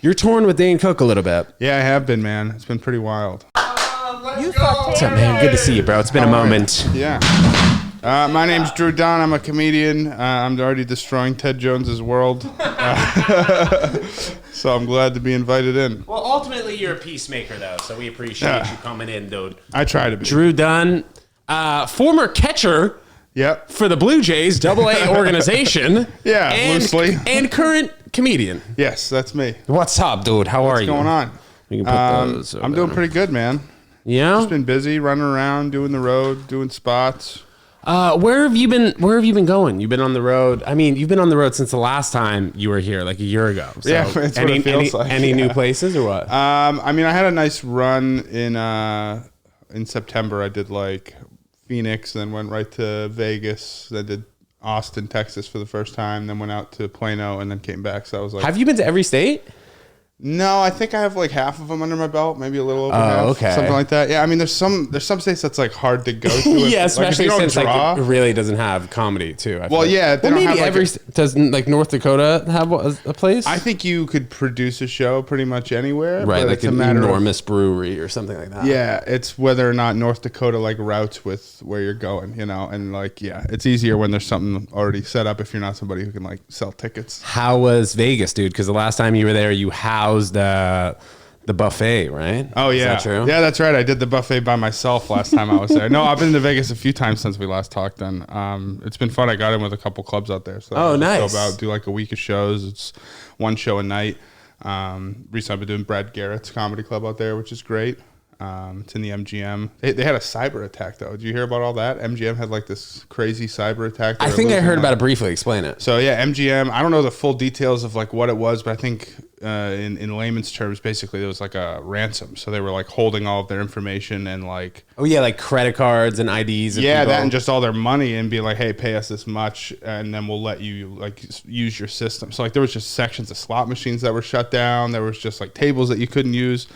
You're torn with Dane Cook a little bit. Yeah, I have been, man. It's been pretty wild. What's up, man? Good to see you, bro. It's been a moment. Yeah. My name's Drew Dunn. I'm a comedian. I'm already destroying Ted Jones's world. So I'm glad to be invited in. Well, ultimately, you're a peacemaker, though, so we appreciate you coming in, dude. I try to be. Drew Dunn, former catcher for the Blue Jays, AA organization. Yeah, loosely. And current comedian. Yes, that's me. What's up, dude? How are you? What's going on? We can put those over I'm doing there. pretty good, man. Yeah? Just been busy, running around, doing the road, doing spots. Where have you been? Where have you been going? You've been on the road. I mean, you've been on the road since the last time you were here, like a year ago. So Yeah, it's what it feels like. Any new places or what? I mean, I had a nice run in September. I did like Phoenix, then went right to Vegas. Then did Austin, Texas for the first time. Then went out to Plano, and then came back. So I was like, have you been to every state? No, I think I have like half of them under my belt, maybe a little over half, okay. something like that. Yeah, I mean, there's some states that's like hard to go to. Yeah, especially like, since like, it really doesn't have comedy too. I feel like. Yeah, well, maybe every doesn't like North Dakota have a place. I think you could produce a show pretty much anywhere, right? Like an enormous brewery or something like that. Yeah, it's whether or not North Dakota like routes with where you're going, you know, and like it's easier when there's something already set up if you're not somebody who can like sell tickets. How was Vegas, dude? Because the last time you were there, you housed the buffet, right? Oh yeah, is that true? Yeah, that's right. I did the buffet by myself last time I was there. No, I've been to Vegas a few times since we last talked. And it's been fun. I got in with a couple clubs out there. So nice. Go out, do like a week of shows. It's one show a night. Recently I've been doing Brad Garrett's comedy club out there, which is great. It's in the MGM. They had a cyber attack though. Did you hear about all that? MGM had like this crazy cyber attack. I think I heard about it briefly. Explain it. So yeah, MGM. I don't know the full details of like what it was, but I think in layman's terms, basically it was like a ransom. So they were like holding all of their information and like like credit cards and IDs. That and just all their money and be like, hey, pay us this much, and then we'll let you like use your system. So like there was just sections of slot machines that were shut down. There was just like tables that you couldn't use.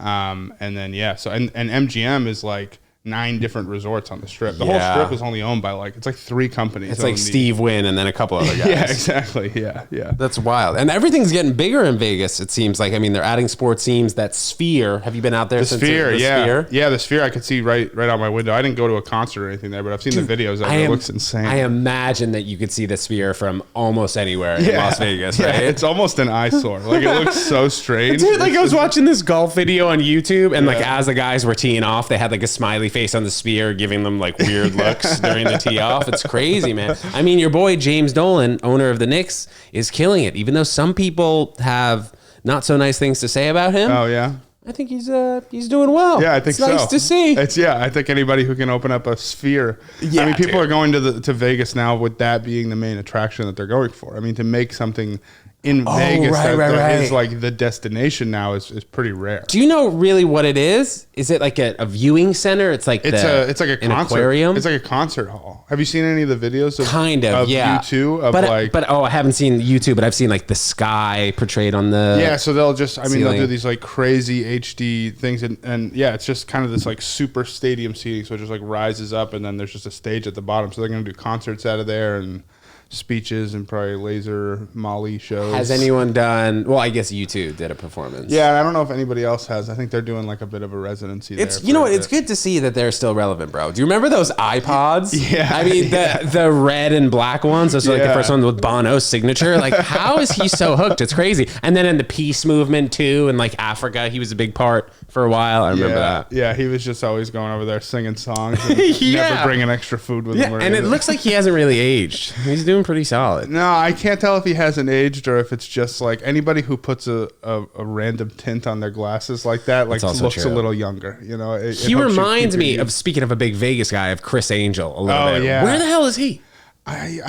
And then so and MGM is like 9 different resorts on the strip. The whole strip is only owned by it's like 3 companies. It's like Steve Wynn and then a couple other guys. Yeah, exactly. Yeah. That's wild. And everything's getting bigger in Vegas, it seems like. I mean, they're adding sports teams. That Sphere. Have you been out there since Sphere? Sphere? Yeah, the Sphere I could see right out my window. I didn't go to a concert or anything there, but I've seen the videos. It looks insane. I imagine that you could see the Sphere from almost anywhere in Las Vegas, right? Yeah, it's almost an eyesore. Like it looks so strange. Dude, like I was watching this golf video on YouTube, and like as the guys were teeing off, they had like a smiley face on the Sphere giving them like weird looks during the tee off. It's crazy, man. I mean, your boy James Dolan, owner of the Knicks, is killing it. Even though some people have not so nice things to say about him. Oh yeah. I think he's doing well. Yeah, I think it's nice to see. I think anybody who can open up a Sphere. Yeah, I mean, people are going to Vegas now with that being the main attraction that they're going for. I mean, to make something in Vegas that is like the destination now is pretty rare. Do you know really what it is? Is it like a viewing center? It's like it's like a concert. Aquarium. It's like a concert hall. Have you seen any of the videos of U2? But I haven't seen U2, but I've seen like the sky portrayed on the so they'll just ceiling. They'll do these like crazy HD things and it's just kind of this like super stadium seating, so it just like rises up and then there's just a stage at the bottom, so they're gonna do concerts out of there and speeches and probably laser Molly shows. Has anyone done? Well, I guess U2 did a performance. Yeah, I don't know if anybody else has. I think they're doing like a bit of a residency. It's it's good to see that they're still relevant, bro. Do you remember those iPods? Yeah, I mean the red and black ones. Those are like the first one with Bono's signature. Like, how is he so hooked? It's crazy. And then in the peace movement too, in like Africa, he was a big part for a while. I remember that. Yeah, he was just always going over there singing songs. And never bringing extra food with him. And it looks like he hasn't really aged. He's doing pretty solid. No, I can't tell if he hasn't aged or if it's just like anybody who puts a random tint on their glasses like that, like looks a little younger. You know, he reminds me of, speaking of a big Vegas guy, of Chris Angel a little bit. Yeah. Where the hell is he?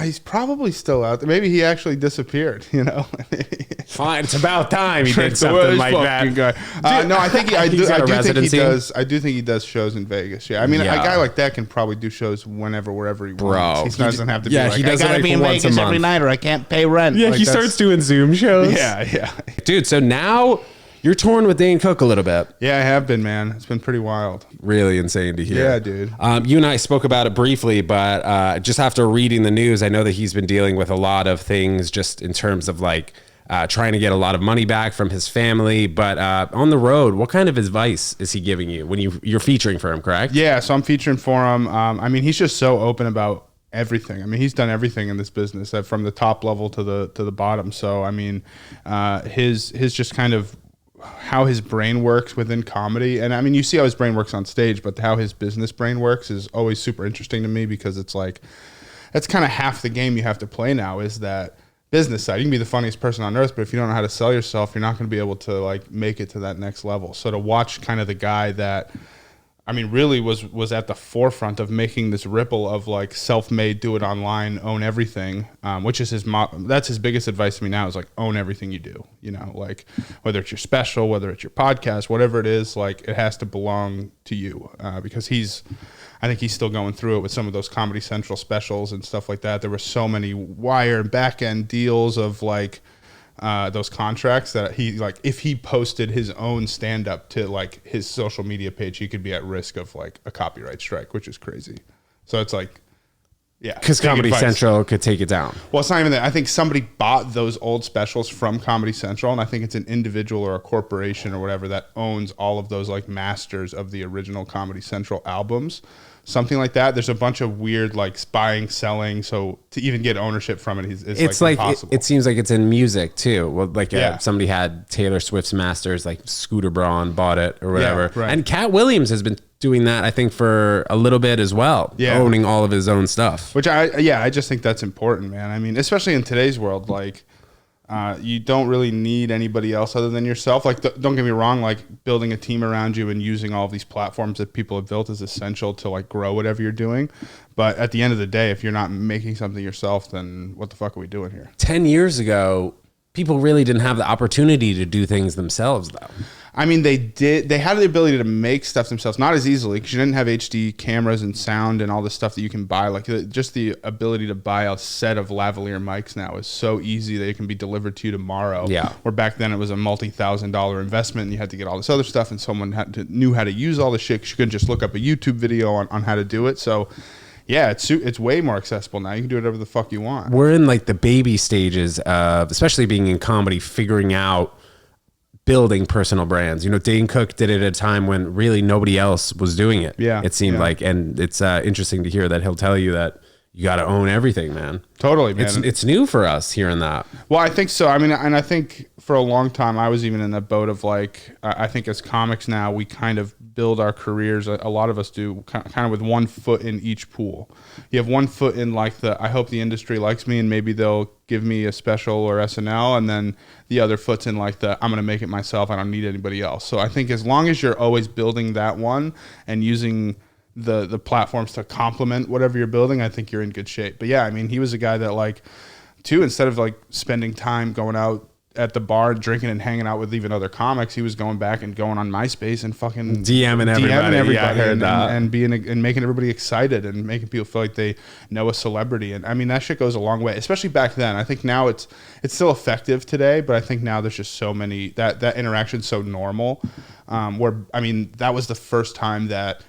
He's probably still out there. Maybe he actually disappeared, you know. Fine, it's about time he did something like that. Guy. No, I think I do think he does shows in Vegas. Yeah, I mean, a guy like that can probably do shows whenever, wherever he wants. He doesn't have to. Yeah, he doesn't have to be in Vegas every night, or I can't pay rent. Yeah, he starts doing Zoom shows. Yeah. Dude, so now you're torn with Dane Cook a little bit. Yeah, I have been, man. It's been pretty wild. Really insane to hear. Yeah, dude. You and I spoke about it briefly, but just after reading the news, I know that he's been dealing with a lot of things just in terms of like trying to get a lot of money back from his family. But on the road, what kind of advice is he giving you when you're featuring for him, correct? Yeah, so I'm featuring for him. I mean, he's just so open about everything. I mean, he's done everything in this business, from the top level to the bottom. So I mean, his just kind of how his brain works within comedy, and I mean, you see how his brain works on stage, but how his business brain works is always super interesting to me, because it's like that's kind of half the game you have to play now, is that business side. You can be the funniest person on earth, but if you don't know how to sell yourself, you're not going to be able to like make it to that next level. So to watch kind of the guy that, I mean, really was at the forefront of making this ripple of like self-made, do it online, own everything, which is that's his biggest advice to me now, is like own everything you do. You know, like whether it's your special, whether it's your podcast, whatever it is, like it has to belong to you, because I think he's still going through it with some of those Comedy Central specials and stuff like that. There were so many wire and back end deals of like those contracts that he, like, if he posted his own stand up to like his social media page, he could be at risk of like a copyright strike, which is crazy. So it's like, yeah, because Comedy Central could take it down. Well, it's not even that. I think somebody bought those old specials from Comedy Central, and I think it's an individual or a corporation or whatever that owns all of those like masters of the original Comedy Central albums. Something like that. There's a bunch of weird like buying, selling. So to even get ownership from it is like impossible. It seems like it's in music too. Well, like somebody had Taylor Swift's masters, like Scooter Braun bought it or whatever. Yeah, right. And Cat Williams has been doing that, I think, for a little bit as well. Yeah, owning all of his own stuff. Which I just think that's important, man. I mean, especially in today's world, like. You don't really need anybody else other than yourself. Like, don't get me wrong, like building a team around you and using all of these platforms that people have built is essential to like grow whatever you're doing. But at the end of the day, if you're not making something yourself, then what the fuck are we doing here? 10 years ago, people really didn't have the opportunity to do things themselves, though. I mean, they did. They had the ability to make stuff themselves, not as easily, because you didn't have HD cameras and sound and all the stuff that you can buy. Like, just the ability to buy a set of lavalier mics now is so easy that it can be delivered to you tomorrow. Yeah. Where back then it was a multi-$1,000 investment, and you had to get all this other stuff, and someone knew how to use all the shit, 'cause you couldn't just look up a YouTube video on how to do it. So yeah, it's way more accessible now. You can do whatever the fuck you want. We're in like the baby stages of, especially being in comedy, figuring out building personal brands. You know, Dane Cook did it at a time when really nobody else was doing it. Yeah, it seemed like, and it's interesting to hear that he'll tell you that you got to own everything, man. Totally, man. It's new for us hearing that. Well, I think so. I mean, and I think for a long time I was even in that boat of like, I think as comics now we kind of build our careers. A lot of us do kind of with one foot in each pool. You have one foot in like I hope the industry likes me and maybe they'll give me a special or SNL, and then the other foot's in like I'm going to make it myself. I don't need anybody else. So I think as long as you're always building that one and using the platforms to complement whatever you're building, I think you're in good shape. But yeah, I mean, he was a guy that like, too, instead of like spending time going out at the bar drinking and hanging out with even other comics, he was going back and going on MySpace and fucking DMing everybody. Yeah, I heard that. And making everybody excited and making people feel like they know a celebrity. And I mean, that shit goes a long way, especially back then. I think now it's still effective today, but I think now there's just so many that interaction's so normal. Where I mean, that was the first time that,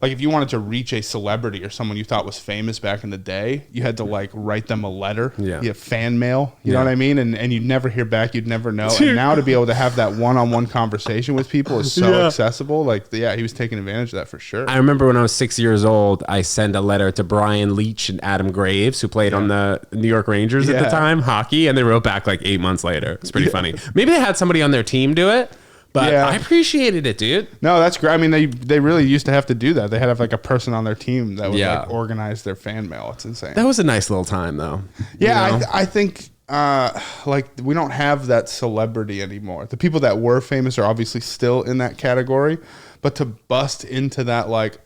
like, if you wanted to reach a celebrity or someone you thought was famous back in the day, you had to like write them a letter. Yeah. You have fan mail. You know what I mean? And you'd never hear back. You'd never know. And now to be able to have that one-on-one conversation with people is so accessible. Like, he was taking advantage of that for sure. I remember when I was 6 years old, I sent a letter to Brian Leach and Adam Graves, who played on the New York Rangers at the time, hockey, and they wrote back like 8 months later. It's pretty funny. Maybe they had somebody on their team do it. But I appreciated it, dude. No, that's great. I mean, they really used to have to do that. They had to have like a person on their team that would like organize their fan mail. It's insane. That was a nice little time, though. Yeah, you know? I think like we don't have that celebrity anymore. The people that were famous are obviously still in that category, but to bust into that like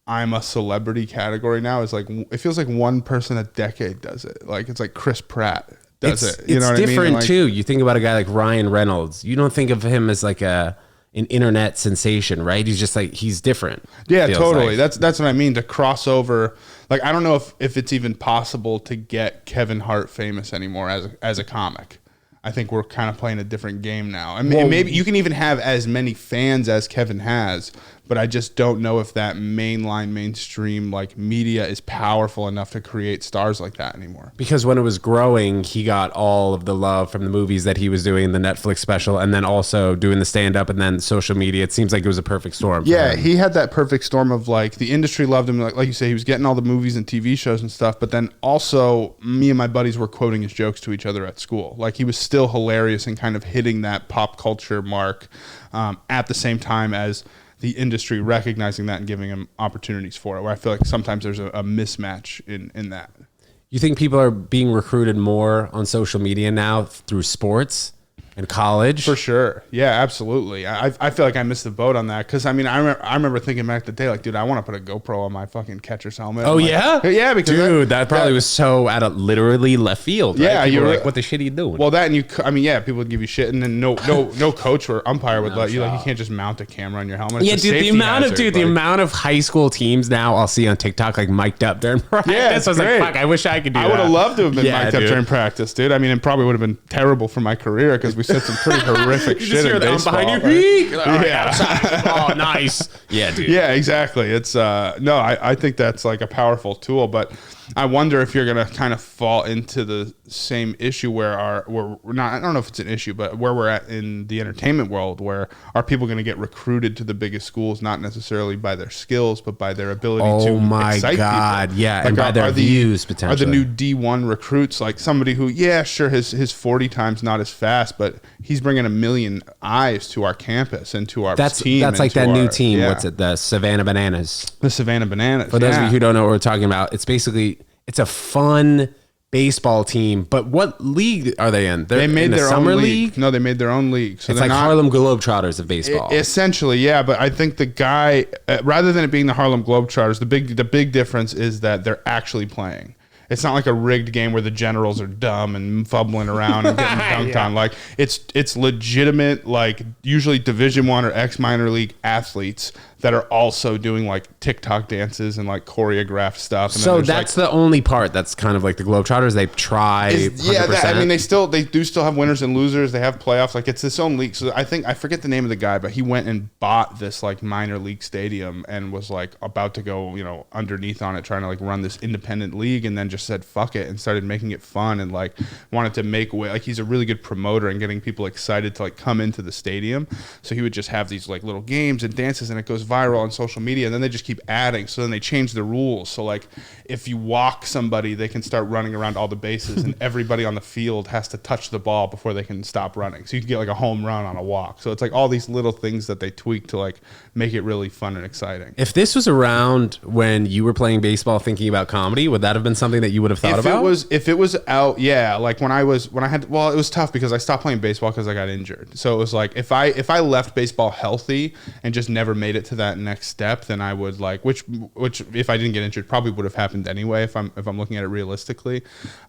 I'm a celebrity category now is like, it feels like one person a decade does it. Like it's like Chris Pratt. It's different like, too. You think about a guy like Ryan Reynolds. You don't think of him as like an internet sensation, right? He's just like, he's different. Yeah, totally. Like. That's what I mean. To cross over, like I don't know if it's even possible to get Kevin Hart famous anymore as a comic. I think we're kind of playing a different game now. I mean, maybe you can even have as many fans as Kevin has, but I just don't know if that mainstream like media is powerful enough to create stars like that anymore. Because when it was growing, he got all of the love from the movies that he was doing, the Netflix special, and then also doing the stand-up and then social media. It seems like it was a perfect storm. Yeah, he had that perfect storm of like the industry loved him. Like you say, he was getting all the movies and TV shows and stuff, but then also me and my buddies were quoting his jokes to each other at school. Like he was still hilarious and kind of hitting that pop culture mark at the same time as the industry recognizing that and giving him opportunities for it, where I feel like sometimes there's a mismatch in that. You think people are being recruited more on social media now through sports and college? For sure. Yeah, absolutely. I feel like I missed the boat on that because, I mean, I remember thinking back the day, like, dude, I want to put a GoPro on my fucking catcher's helmet. Oh, like, yeah? Yeah, because... Dude, that probably was so out of literally left field. Right? Yeah, you were like, what the shit are you doing? Well, that and you... I mean, yeah, people would give you shit, and then no coach or umpire would let you, like, you can't just mount a camera on your helmet. Yeah, dude, the amount of high school teams now I'll see on TikTok, like, mic'd up during practice. Yeah, it's I was great. like, fuck, I wish I could do that. I would have loved to have been mic'd up during practice, dude. I mean, it probably would have been terrible for my career because we said some pretty horrific shit in baseball. Behind you. Like, yeah. Oh, nice. Yeah, dude. Yeah, exactly. It's no, I think that's like a powerful tool, but I wonder if you're gonna kind of fall into the same issue where we're not. I don't know if it's an issue, but where we're at in the entertainment world, where are people going to get recruited to the biggest schools, not necessarily by their skills, but by their ability to excite people. Yeah, like and by their views potentially. Are the new D1 recruits like somebody who, yeah, sure, his 40 times not as fast, but he's bringing 1 million eyes to our campus and to our team. That's like that new team. Yeah. What's it? The Savanah Bananas. The Savanah Bananas. For those of you who don't know what we're talking about, it's basically. It's a fun baseball team, but what league are they in? They made their summer own league. No, they made their own league. So it's like Harlem Globetrotters of baseball. Essentially, yeah. But I think the guy, rather than it being the Harlem Globetrotters, the big difference is that they're actually playing. It's not like a rigged game where the generals are dumb and fumbling around and getting dunked on. Like it's legitimate, like usually Division I or X minor league athletes that are also doing like TikTok dances and like choreographed stuff. And so that's like, the only part that's kind of like the Globetrotters. They try. 100%. Yeah, I mean they do still have winners and losers. They have playoffs. Like it's its own league. So I forget the name of the guy, but he went and bought this like minor league stadium and was like about to go, underneath on it, trying to like run this independent league, and then just said fuck it and started making it fun and like wanted to make way. Like he's a really good promoter and getting people excited to like come into the stadium. So he would just have these like little games and dances, and it goes viral on social media, and then they just keep adding. So then they change the rules. So like if you walk somebody, they can start running around all the bases, and everybody on the field has to touch the ball before they can stop running. So you can get like a home run on a walk. So it's like all these little things that they tweak to like make it really fun and exciting. If this was around when you were playing baseball thinking about comedy, would that have been something that you would have thought about? If it was out, yeah. Like it was tough because I stopped playing baseball because I got injured. So it was like if I left baseball healthy and just never made it to that next step, then I would like which if I didn't get injured probably would have happened anyway if I'm looking at it realistically.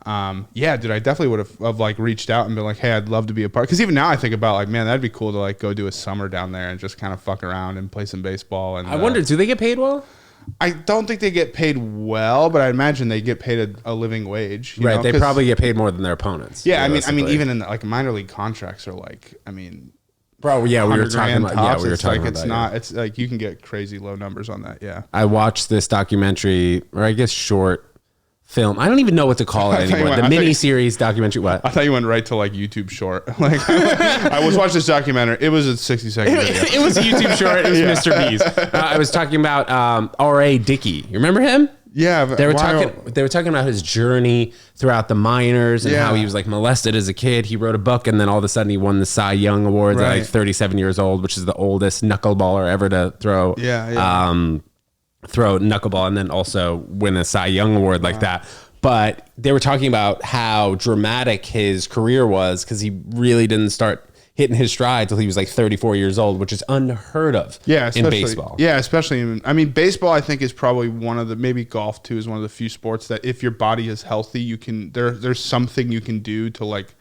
Yeah, dude, I definitely would have like reached out and been like, hey, I'd love to be a part, because even now I think about like, man, that'd be cool to like go do a summer down there and just kind of fuck around and play some baseball. And I wonder, do they get paid well? I don't think they get paid well, but I imagine they get paid a living wage. Right, they probably get paid more than their opponents. Yeah, I mean, even in like minor league contracts are like, I mean, bro, yeah, we were talking about. Tops. Yeah, we were talking like, about. It's not. It's like you can get crazy low numbers on that. Yeah. I watched this documentary, or I guess short film. I don't even know what to call it anymore. The mini-series documentary. What? I thought you went right to like YouTube short. Like I was watching this documentary. It was a 60-second video. It was a YouTube short. It was Mr. Beast. I was talking about R.A. Dickey. You remember him? Yeah, they were talking about his journey throughout the minors and how he was like molested as a kid. He wrote a book, and then all of a sudden he won the Cy Young Awards at like 37 years old, which is the oldest knuckleballer ever to throw. Throw knuckleball and then also win a Cy Young Award like that. But they were talking about how dramatic his career was because he really didn't start hitting his stride till he was like 34 years old, which is unheard of in baseball. Yeah, especially I mean, baseball I think is probably one of the, maybe golf too, is one of the few sports that if your body is healthy, you can there's something you can do to like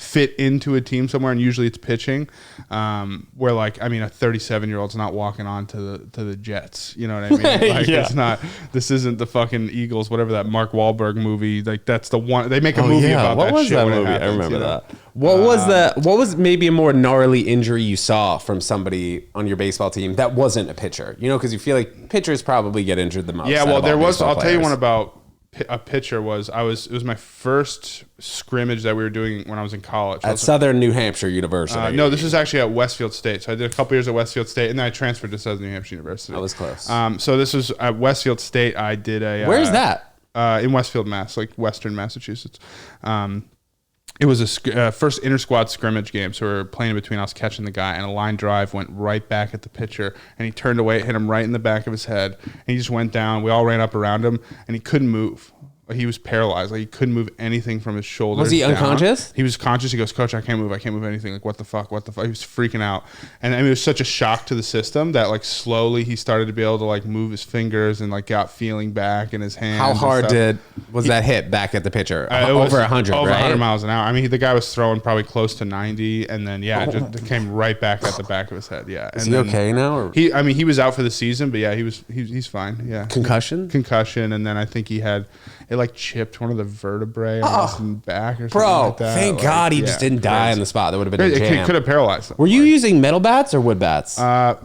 fit into a team somewhere, and usually it's pitching. Where like, I mean, a 37-year-old's not walking on to the Jets. You know what I mean? Like it's not. This isn't the fucking Eagles. Whatever that Mark Wahlberg movie. Like that's the one they make a movie about. What that was shit that when it movie? happens, I remember you know? that. What was what was maybe a more gnarly injury you saw from somebody on your baseball team that wasn't a pitcher? You know, because you feel like pitchers probably get injured the most. Yeah, well, there was. I'll tell you one players. about a pitcher. It was my first scrimmage that we were doing when I was in college. At Southern New Hampshire University. No, this was actually at Westfield State. So I did a couple years at Westfield State, and then I transferred to Southern New Hampshire University. I was close. So this was at Westfield State. I did a. Where's that? In Westfield, Mass, like Western Massachusetts. It was a first inter-squad scrimmage game, so we were playing in between. I was catching the guy, and a line drive went right back at the pitcher, and he turned away, hit him right in the back of his head, and he just went down. We all ran up around him, and he couldn't move. He was paralyzed. Like he couldn't move anything from his shoulders. Was he unconscious? He was conscious. He goes, "Coach, I can't move. I can't move anything." Like, what the fuck? What the fuck? He was freaking out. And I mean, it was such a shock to the system that like slowly he started to be able to like move his fingers and like got feeling back in his hands. How hard was that hit back at the pitcher? Over 100, over right? 100 miles an hour. I mean, the guy was throwing probably close to 90, and then it came right back at the back of his head. Yeah. Is he okay now? Or? He was out for the season, but yeah, he's fine. Yeah. Concussion, and then I think he had it like chipped one of the vertebrae on his back or something like that. Thank God he just didn't die on the spot. That would have been a jam. It could have paralyzed him. Were you using metal bats or wood bats? At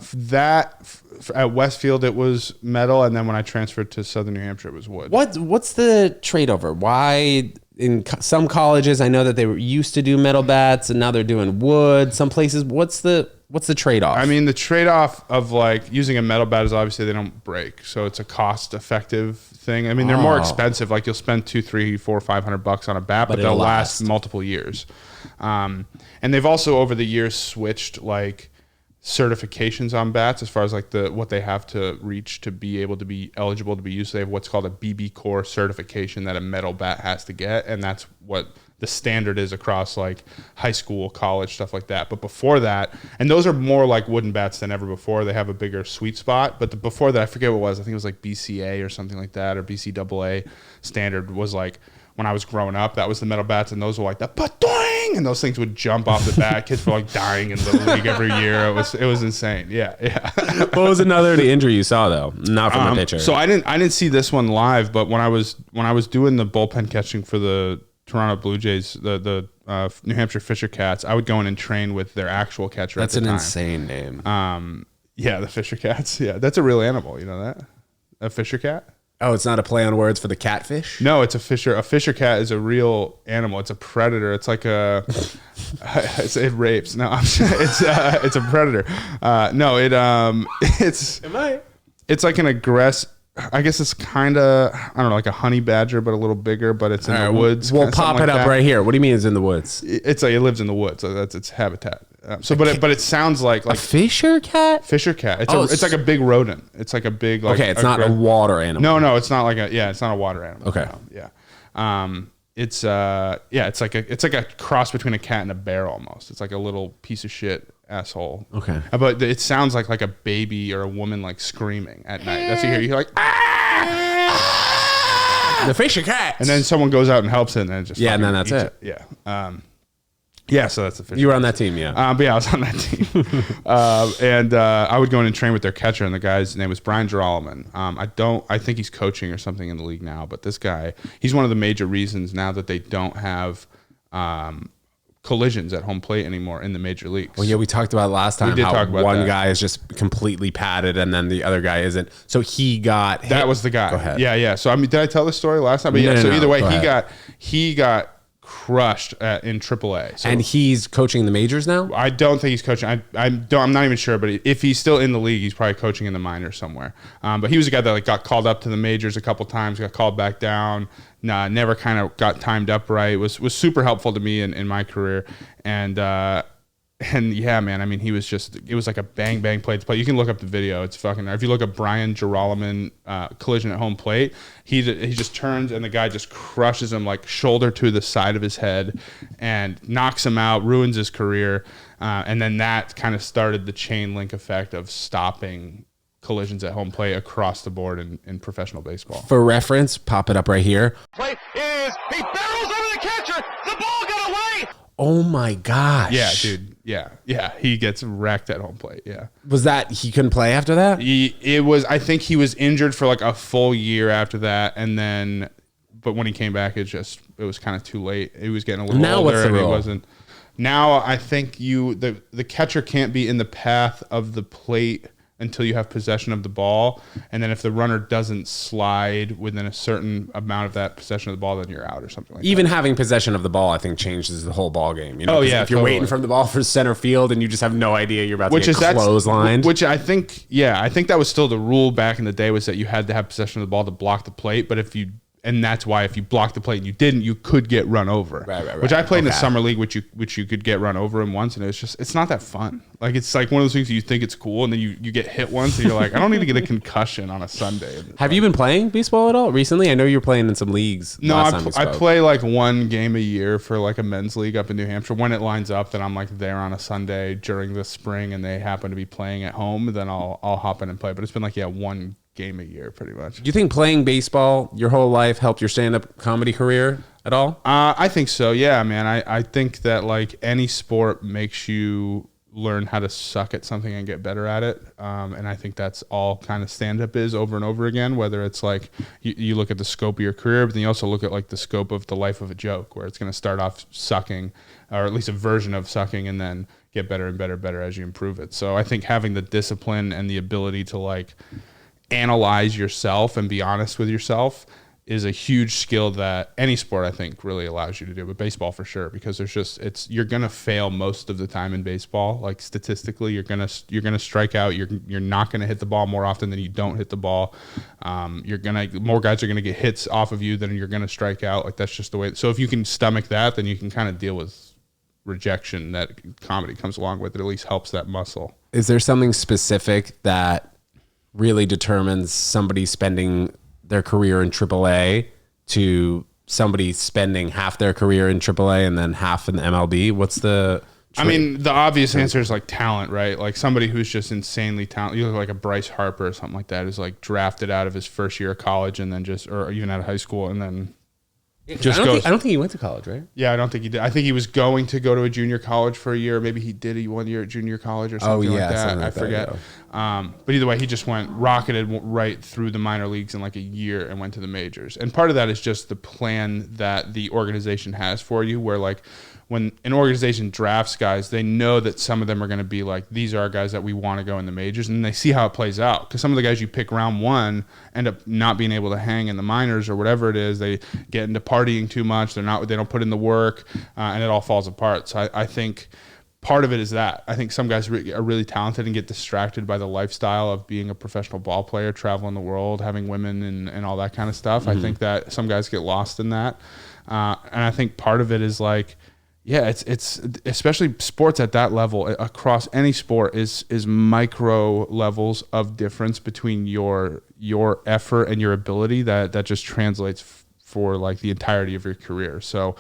Westfield it was metal, and then when I transferred to Southern New Hampshire it was wood. What's the trade over? Why in some colleges I know that they were used to do metal bats and now they're doing wood. Some places, what's the trade-off? I mean, the trade-off of like using a metal bat is obviously they don't break, so it's a cost-effective thing. I mean, they're more expensive. Like you'll spend $200, $300, $400, $500 on a bat, but they'll last multiple years. And they've also over the years switched like certifications on bats as far as like what they have to reach to be able to be eligible to be used. They have what's called a BB Core certification that a metal bat has to get, and that's what the standard is across like high school, college, stuff like that. But before that, and those are more like wooden bats than ever before. They have a bigger sweet spot. But before that, I forget what it was. I think it was like BCA or something like that, or BCAA standard was like when I was growing up. That was the metal bats, and those were like the ba-doing, and those things would jump off the bat. Kids were like dying in Little League every year. It was insane. Yeah. What was another injury you saw though? Not from a pitcher. So I didn't see this one live, but when I was doing the bullpen catching for the Toronto Blue Jays, the New Hampshire Fisher Cats, I would go in and train with their actual catcher. That's at the an time. insane name. Yeah, the Fisher Cats. Yeah, that's a real animal. You know that? A Fisher Cat? Oh, it's not a play on words for the catfish? No, it's a Fisher. A Fisher Cat is a real animal. It's a predator. It's like it rapes. No, it's a predator. It's like an aggressive. I guess it's kind of, I don't know, like a honey badger, but a little bigger, but it's in the woods. We'll pop it up right here. What do you mean it's in the woods? It lives in the woods. So that's its habitat. But it sounds like a Fisher Cat? Fisher Cat. It's like a big rodent. It's like a big, like. Okay, it's not a water animal. No, it's not like it's not a water animal. Okay. No, yeah. It's like a cross between a cat and a bear almost. It's like a little piece of shit asshole. Okay. But it sounds like a baby or a woman like screaming at night. That's what you hear. You're like, ah! The Fisher Cat. And then someone goes out and helps it, and then it just and then that's it. Yeah. Yeah, so that's the Fisher. You were on that team, yeah. But yeah, I was on that team. And I would go in and train with their catcher, and the guy's name was Brian Geralman. I think he's coaching or something in the league now, but this guy, he's one of the major reasons now that they don't have collisions at home plate anymore in the major leagues. Well, yeah, we talked about last time how one guy is just completely padded and then the other guy isn't. So he got hit. That was the guy. Go ahead. Yeah. So I mean, did I tell this story last time? But either way, he got crushed in AAA. So and he's coaching the majors now? I don't think he's coaching. I'm not even sure, but if he's still in the league, he's probably coaching in the minors somewhere. But he was a guy that like got called up to the majors a couple times, got called back down. Never kind of got timed up right. Was super helpful to me in my career. And yeah, man, I mean, it was like a bang play to play. You can look up the video. It's fucking, if you look at Brian Geralman collision at home plate, he just turns and the guy just crushes him like shoulder to the side of his head and knocks him out, ruins his career. And then that kind of started the chain link effect of stopping collisions at home plate across the board in professional baseball. For reference, pop it up right here. Play is, he barrels over the catcher. The ball got away. Oh my gosh. Yeah, dude. Yeah. He gets wrecked at home plate. Yeah. Was that he couldn't play after that? I think he was injured for like a full year after that, and then, but when he came back, it was kind of too late. He was getting a little older. What's the rule? He wasn't. Now I think the catcher can't be in the path of the plate until you have possession of the ball, and then if the runner doesn't slide within a certain amount of that possession of the ball, then you're out or something like that. Even having possession of the ball, I think, changes the whole ball game. Oh yeah, if you're waiting for the ball for center field and you just have no idea you're about to get clotheslined. Which I think that was still the rule back in the day, was that you had to have possession of the ball to block the plate, but and that's why if you blocked the plate and you didn't, you could get run over. Right. Which I played in the summer league, which you could get run over in once, and it's not that fun. Like, it's like one of those things you think it's cool, and then you get hit once, and you're like, I don't need to get a concussion on a Sunday. Have you been playing baseball at all recently? I know you were playing in some leagues. No, I play like one game a year for like a men's league up in New Hampshire. When it lines up that I'm like there on a Sunday during the spring, and they happen to be playing at home, then I'll hop in and play. But it's been like one game a year pretty much. Do you think playing baseball your whole life helped your stand-up comedy career at all? I think so. Yeah, man. I think that like any sport makes you learn how to suck at something and get better at it. And I think that's all kind of stand-up is over and over again, whether it's like you look at the scope of your career, but then you also look at like the scope of the life of a joke, where it's going to start off sucking, or at least a version of sucking, and then get better and better as you improve it. So I think having the discipline and the ability to like analyze yourself and be honest with yourself is a huge skill that any sport I think really allows you to do, but baseball for sure, because you're gonna fail most of the time in baseball. Like statistically, you're gonna strike out. You're not gonna hit the ball more often than you don't hit the ball. More guys are gonna get hits off of you than you're gonna strike out. Like, that's just the way. So if you can stomach that, then you can kind of deal with rejection that comedy comes along with. It at least helps that muscle. Is there something specific that really determines somebody spending their career in AAA to somebody spending half their career in AAA and then half in the MLB? What's the... I mean, the obvious answer is like talent, right? Like somebody who's just insanely talented. You look like a Bryce Harper or something like that, who's like drafted out of his first year of college and then or even out of high school, and then I don't think he went to college, right? Yeah, I don't think he did. I think he was going to go to a junior college for a year. Maybe he did 1 year at junior college or something like that. I forget. But either way, he just rocketed right through the minor leagues in like a year and went to the majors. And part of that is just the plan that the organization has for you, where like when an organization drafts guys, they know that some of them are going to be like, these are our guys that we want to go in the majors, and they see how it plays out. Because some of the guys you pick round one end up not being able to hang in the minors or whatever it is. They get into partying too much. They don't put in the work, and it all falls apart. So I think part of it is that. I think some guys are really talented and get distracted by the lifestyle of being a professional ball player, traveling the world, having women and all that kind of stuff. Mm-hmm. I think that some guys get lost in that. And I think part of it is like, yeah, it's especially sports at that level, across any sport, is micro levels of difference between your effort and your ability that just translates for like the entirety of your career. So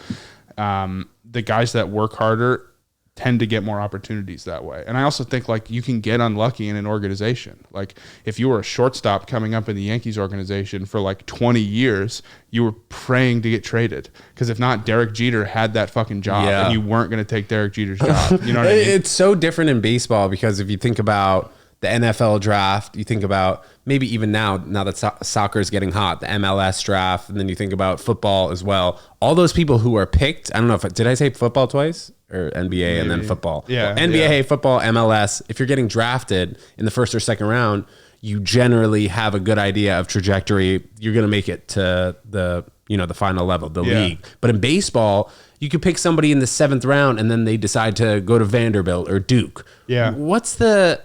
the guys that work harder tend to get more opportunities that way. And I also think like you can get unlucky in an organization. Like if you were a shortstop coming up in the Yankees organization for like 20 years, you were praying to get traded. Because if not, Derek Jeter had that fucking job, and you weren't going to take Derek Jeter's job. You know what I mean? It's so different in baseball, because if you think about the NFL draft, you think about maybe even now that soccer is getting hot, the MLS draft, and then you think about football as well. All those people who are picked, I don't know did I say football twice? Or NBA maybe. And then football. Yeah. Well, NBA, football, MLS. If you're getting drafted in the first or second round, you generally have a good idea of trajectory. You're going to make it to the final level, the league. But in baseball, you could pick somebody in the 7th round and then they decide to go to Vanderbilt or Duke. Yeah. What's the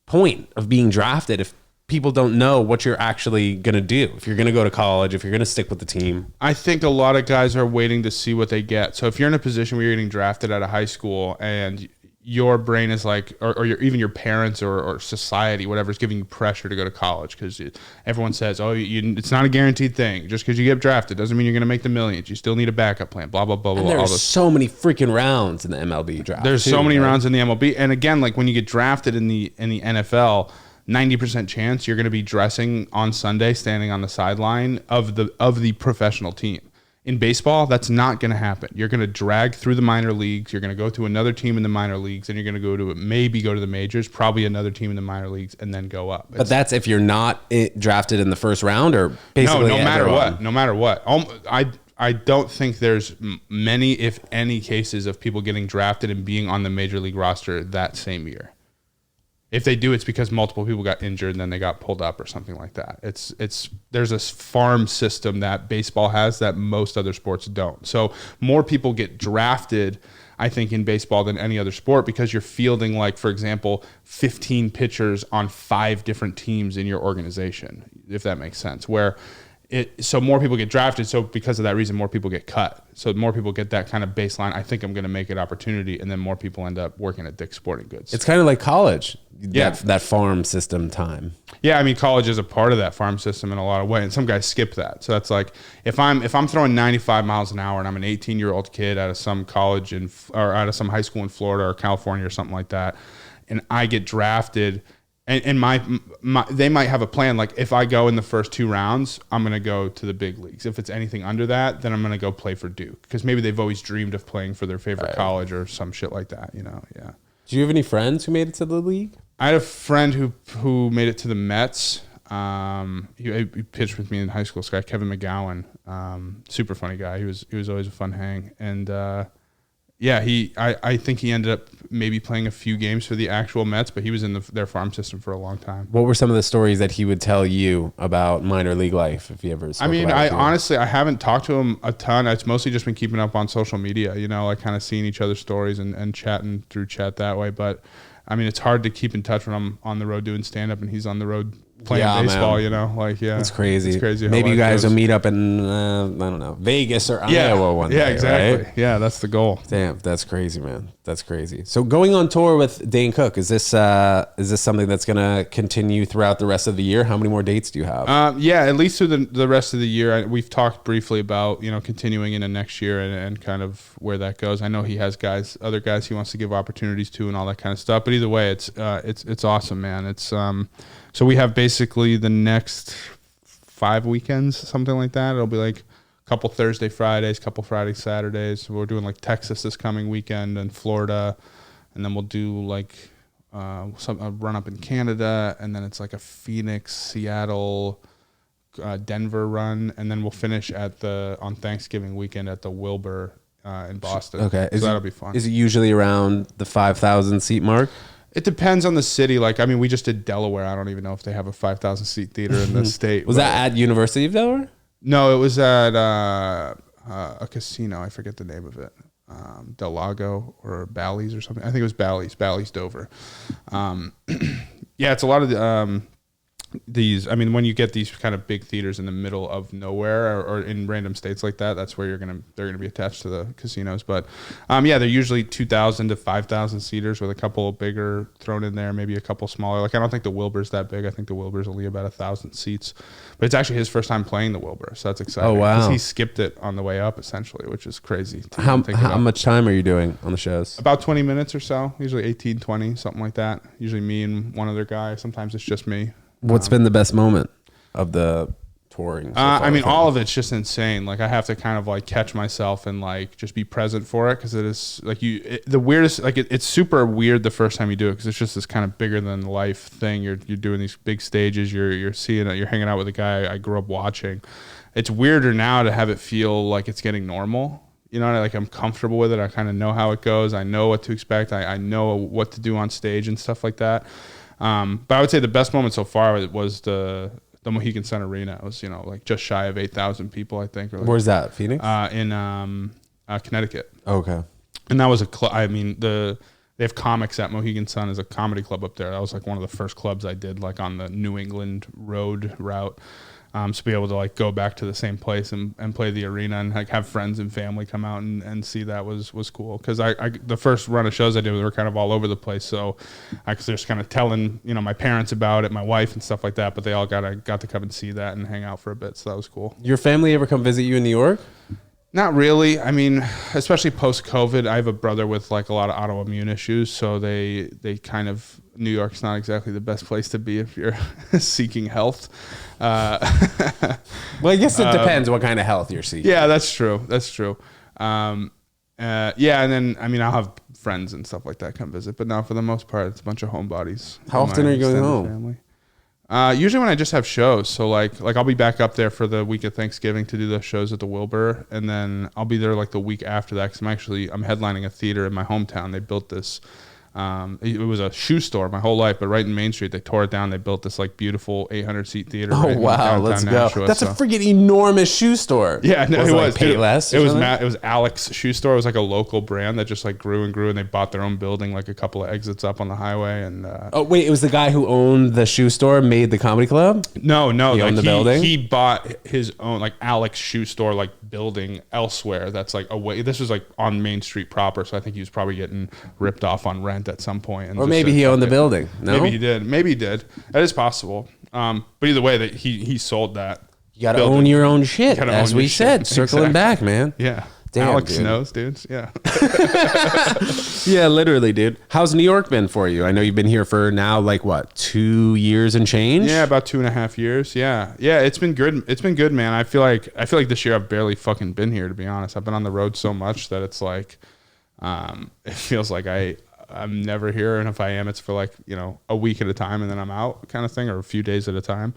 point of being drafted if people don't know what you're actually going to do, if you're going to go to college, if you're going to stick with the team? I think a lot of guys are waiting to see what they get. So if you're in a position where you're getting drafted out of high school and your brain is like, or even your parents or society, whatever, is giving you pressure to go to college, because everyone says, it's not a guaranteed thing. Just because you get drafted doesn't mean you're going to make the millions. You still need a backup plan, blah, blah, blah, blah. There's so many freaking rounds in the MLB draft. There's so many rounds in the MLB. And again, like when you get drafted in the NFL, 90% chance you're going to be dressing on Sunday, standing on the sideline of the professional team. In baseball, that's not going to happen. You're going to drag through the minor leagues. You're going to go to another team in the minor leagues, and you're going to maybe go to the majors, probably another team in the minor leagues, and then go up. But that's if you're not drafted in the first round, or basically no matter what. No matter what. I don't think there's many, if any, cases of people getting drafted and being on the major league roster that same year. If they do, it's because multiple people got injured and then they got pulled up or something like that. There's a farm system that baseball has that most other sports don't. So more people get drafted, I think, in baseball than any other sport, because you're fielding, like, for example, 15 pitchers on 5 different teams in your organization, if that makes sense. So more people get drafted. So because of that reason, more people get cut. So more people get that kind of baseline. I think I'm going to make an opportunity, and then more people end up working at Dick's Sporting Goods. It's kind of like college. Yeah, that farm system time. Yeah, I mean, college is a part of that farm system in a lot of ways, and some guys skip that. So that's like, if I'm throwing 95 miles an hour and I'm an 18-year-old kid out of some college or out of some high school in Florida or California or something like that, and I get drafted. And they might have a plan, like, if I go in the first 2 rounds, I'm going to go to the big leagues. If it's anything under that, then I'm going to go play for Duke, because maybe they've always dreamed of playing for their favorite college or some shit like that, yeah. Do you have any friends who made it to the league? I had a friend who made it to the Mets. He pitched with me in high school. This guy, Kevin McGowan, super funny guy. He was always a fun hang, and yeah, I think he ended up maybe playing a few games for the actual Mets, but he was in their farm system for a long time. What were some of the stories that he would tell you about minor league life, if he ever spoke about it? Honestly, I haven't talked to him a ton. It's mostly just been keeping up on social media, like kind of seeing each other's stories and chatting through chat that way. But I mean, it's hard to keep in touch when I'm on the road doing stand-up and he's on the road playing baseball, man. It's crazy. It's crazy. Maybe you guys will meet up in, I don't know, Vegas or Iowa one day. Yeah, exactly. Right? Yeah, that's the goal. Damn, that's crazy, man. That's crazy. So going on tour with Dane Cook, is this something that's going to continue throughout the rest of the year? How many more dates do you have? Yeah, at least through the rest of the year. We've talked briefly about, continuing into next year and kind of where that goes. I know he has other guys he wants to give opportunities to and all that kind of stuff. But either way, it's awesome, man. It's so we have basically the next 5 weekends, something like that. It'll be like a couple Thursday, Fridays, couple Friday, Saturdays. We're doing like Texas this coming weekend and Florida. And then we'll do like a run up in Canada. And then it's like a Phoenix, Seattle, Denver run. And then we'll finish on Thanksgiving weekend at the Wilbur in Boston. Okay. So that'll be fun. Is it usually around the 5,000 seat mark? It depends on the city. Like, I mean, we just did Delaware. I don't even know if they have a 5,000 seat theater in the state. Was that at University of Delaware? No, it was at a casino. I forget the name of it. Del Lago or Bally's or something. I think it was Bally's Dover. Yeah, it's a lot of these. I mean, when you get these kind of big theaters in the middle of nowhere or in random states like that, that's where they're gonna be attached to the casinos. But yeah, they're usually 2,000 to 5,000 seaters with a couple bigger thrown in there, maybe a couple smaller. Like, I don't think the Wilbur's that big. I think the Wilbur's only about 1,000 seats. But it's actually his first time playing the Wilbur, so that's exciting. Oh wow! Because he skipped it on the way up, essentially, which is crazy. How much time are you doing on the shows? About 20 minutes or so. Usually 18, 20, something like that. Usually me and one other guy. Sometimes it's just me. What's been the best moment of the touring? I mean, all of it's just insane. Like, I have to kind of like catch myself and like just be present for it, because it is like the weirdest. Like, it's super weird the first time you do it, because it's just this kind of bigger than life thing. You're doing these big stages. You're seeing it. You're hanging out with a guy I grew up watching. It's weirder now to have it feel like it's getting normal. Like, I'm comfortable with it. I kind of know how it goes. I know what to expect. I know what to do on stage and stuff like that. But I would say the best moment so far was the Mohegan Sun Arena. It was, like just shy of 8,000 people, I think. Where's that? Phoenix? In Connecticut. Okay. And that was a club. I mean, they have comics at Mohegan Sun as a comedy club up there. That was like one of the first clubs I did, like on the New England road route. So be able to like go back to the same place and play the arena and like have friends and family come out and see that was cool. Because I the first run of shows I did, we were kind of all over the place. So I was just kind of telling my parents about it, my wife and stuff like that. But they all got to come and see that and hang out for a bit. So that was cool. Your family ever come visit you in New York? Not really. I mean, especially post-COVID, I have a brother with like a lot of autoimmune issues, so they kind of New York's not exactly the best place to be if you're seeking health. Well, I guess it depends what kind of health you're seeking. Yeah, that's true. That's true. Yeah, and then I mean, I'll have friends and stuff like that come visit, but no, for the most part, it's a bunch of homebodies. How often are you going home? Family. Usually when I just have shows. So like I'll be back up there for the week of Thanksgiving to do those shows at the Wilbur, and then I'll be there like the week after that because I'm headlining a theater in my hometown. They built this. It was a shoe store my whole life, but right in Main Street, they tore it down. They built this like beautiful 800-seat theater. Oh, wow. Let's go. That's a freaking enormous shoe store. Yeah, no, it was. Payless. It was Alex Shoe Store. It was like a local brand that just like grew and grew, and they bought their own building like a couple of exits up on the highway. And oh wait, it was the guy who owned the shoe store made the comedy club? No, he owned the building. He bought his own like Alex Shoe Store like building elsewhere. That's like away. This was like on Main Street proper, so I think he was probably getting ripped off on rent at some point. Or maybe he owned the building. No? Maybe he did. Maybe he did. That is possible. But either way, that he sold that. You got to own your own shit, as we said. Circling back, man. Yeah. Damn, Alex dude. knows, dudes. Yeah. Yeah, literally, dude. How's New York been for you? I know you've been here for now, like, what, 2 years and change? Yeah, about 2.5 years. Yeah. Yeah, it's been good. It's been good, man. I feel like this year I've barely fucking been here, to be honest. I've been on the road so much that it's like, it feels like I'm never here, and if I am, it's for like, a week at a time, and then I'm out kind of thing, or a few days at a time.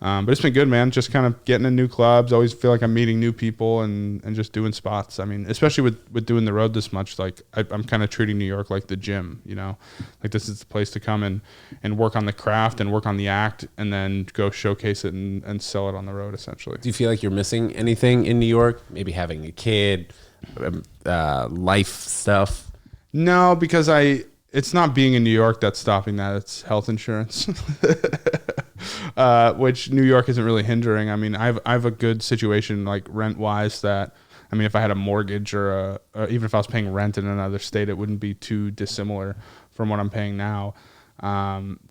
But it's been good, man. Just kind of getting in new clubs. Always feel like I'm meeting new people and just doing spots. I mean, especially with doing the road this much, like I'm kind of treating New York like the gym, like this is the place to come and work on the craft and work on the act, and then go showcase it and sell it on the road, essentially. Do you feel like you're missing anything in New York? Maybe having a kid, life stuff? No, because it's not being in New York that's stopping that. It's health insurance, which New York isn't really hindering. I mean, I have a good situation like rent wise that, I mean, if I had a mortgage or even if I was paying rent in another state, it wouldn't be too dissimilar from what I'm paying now.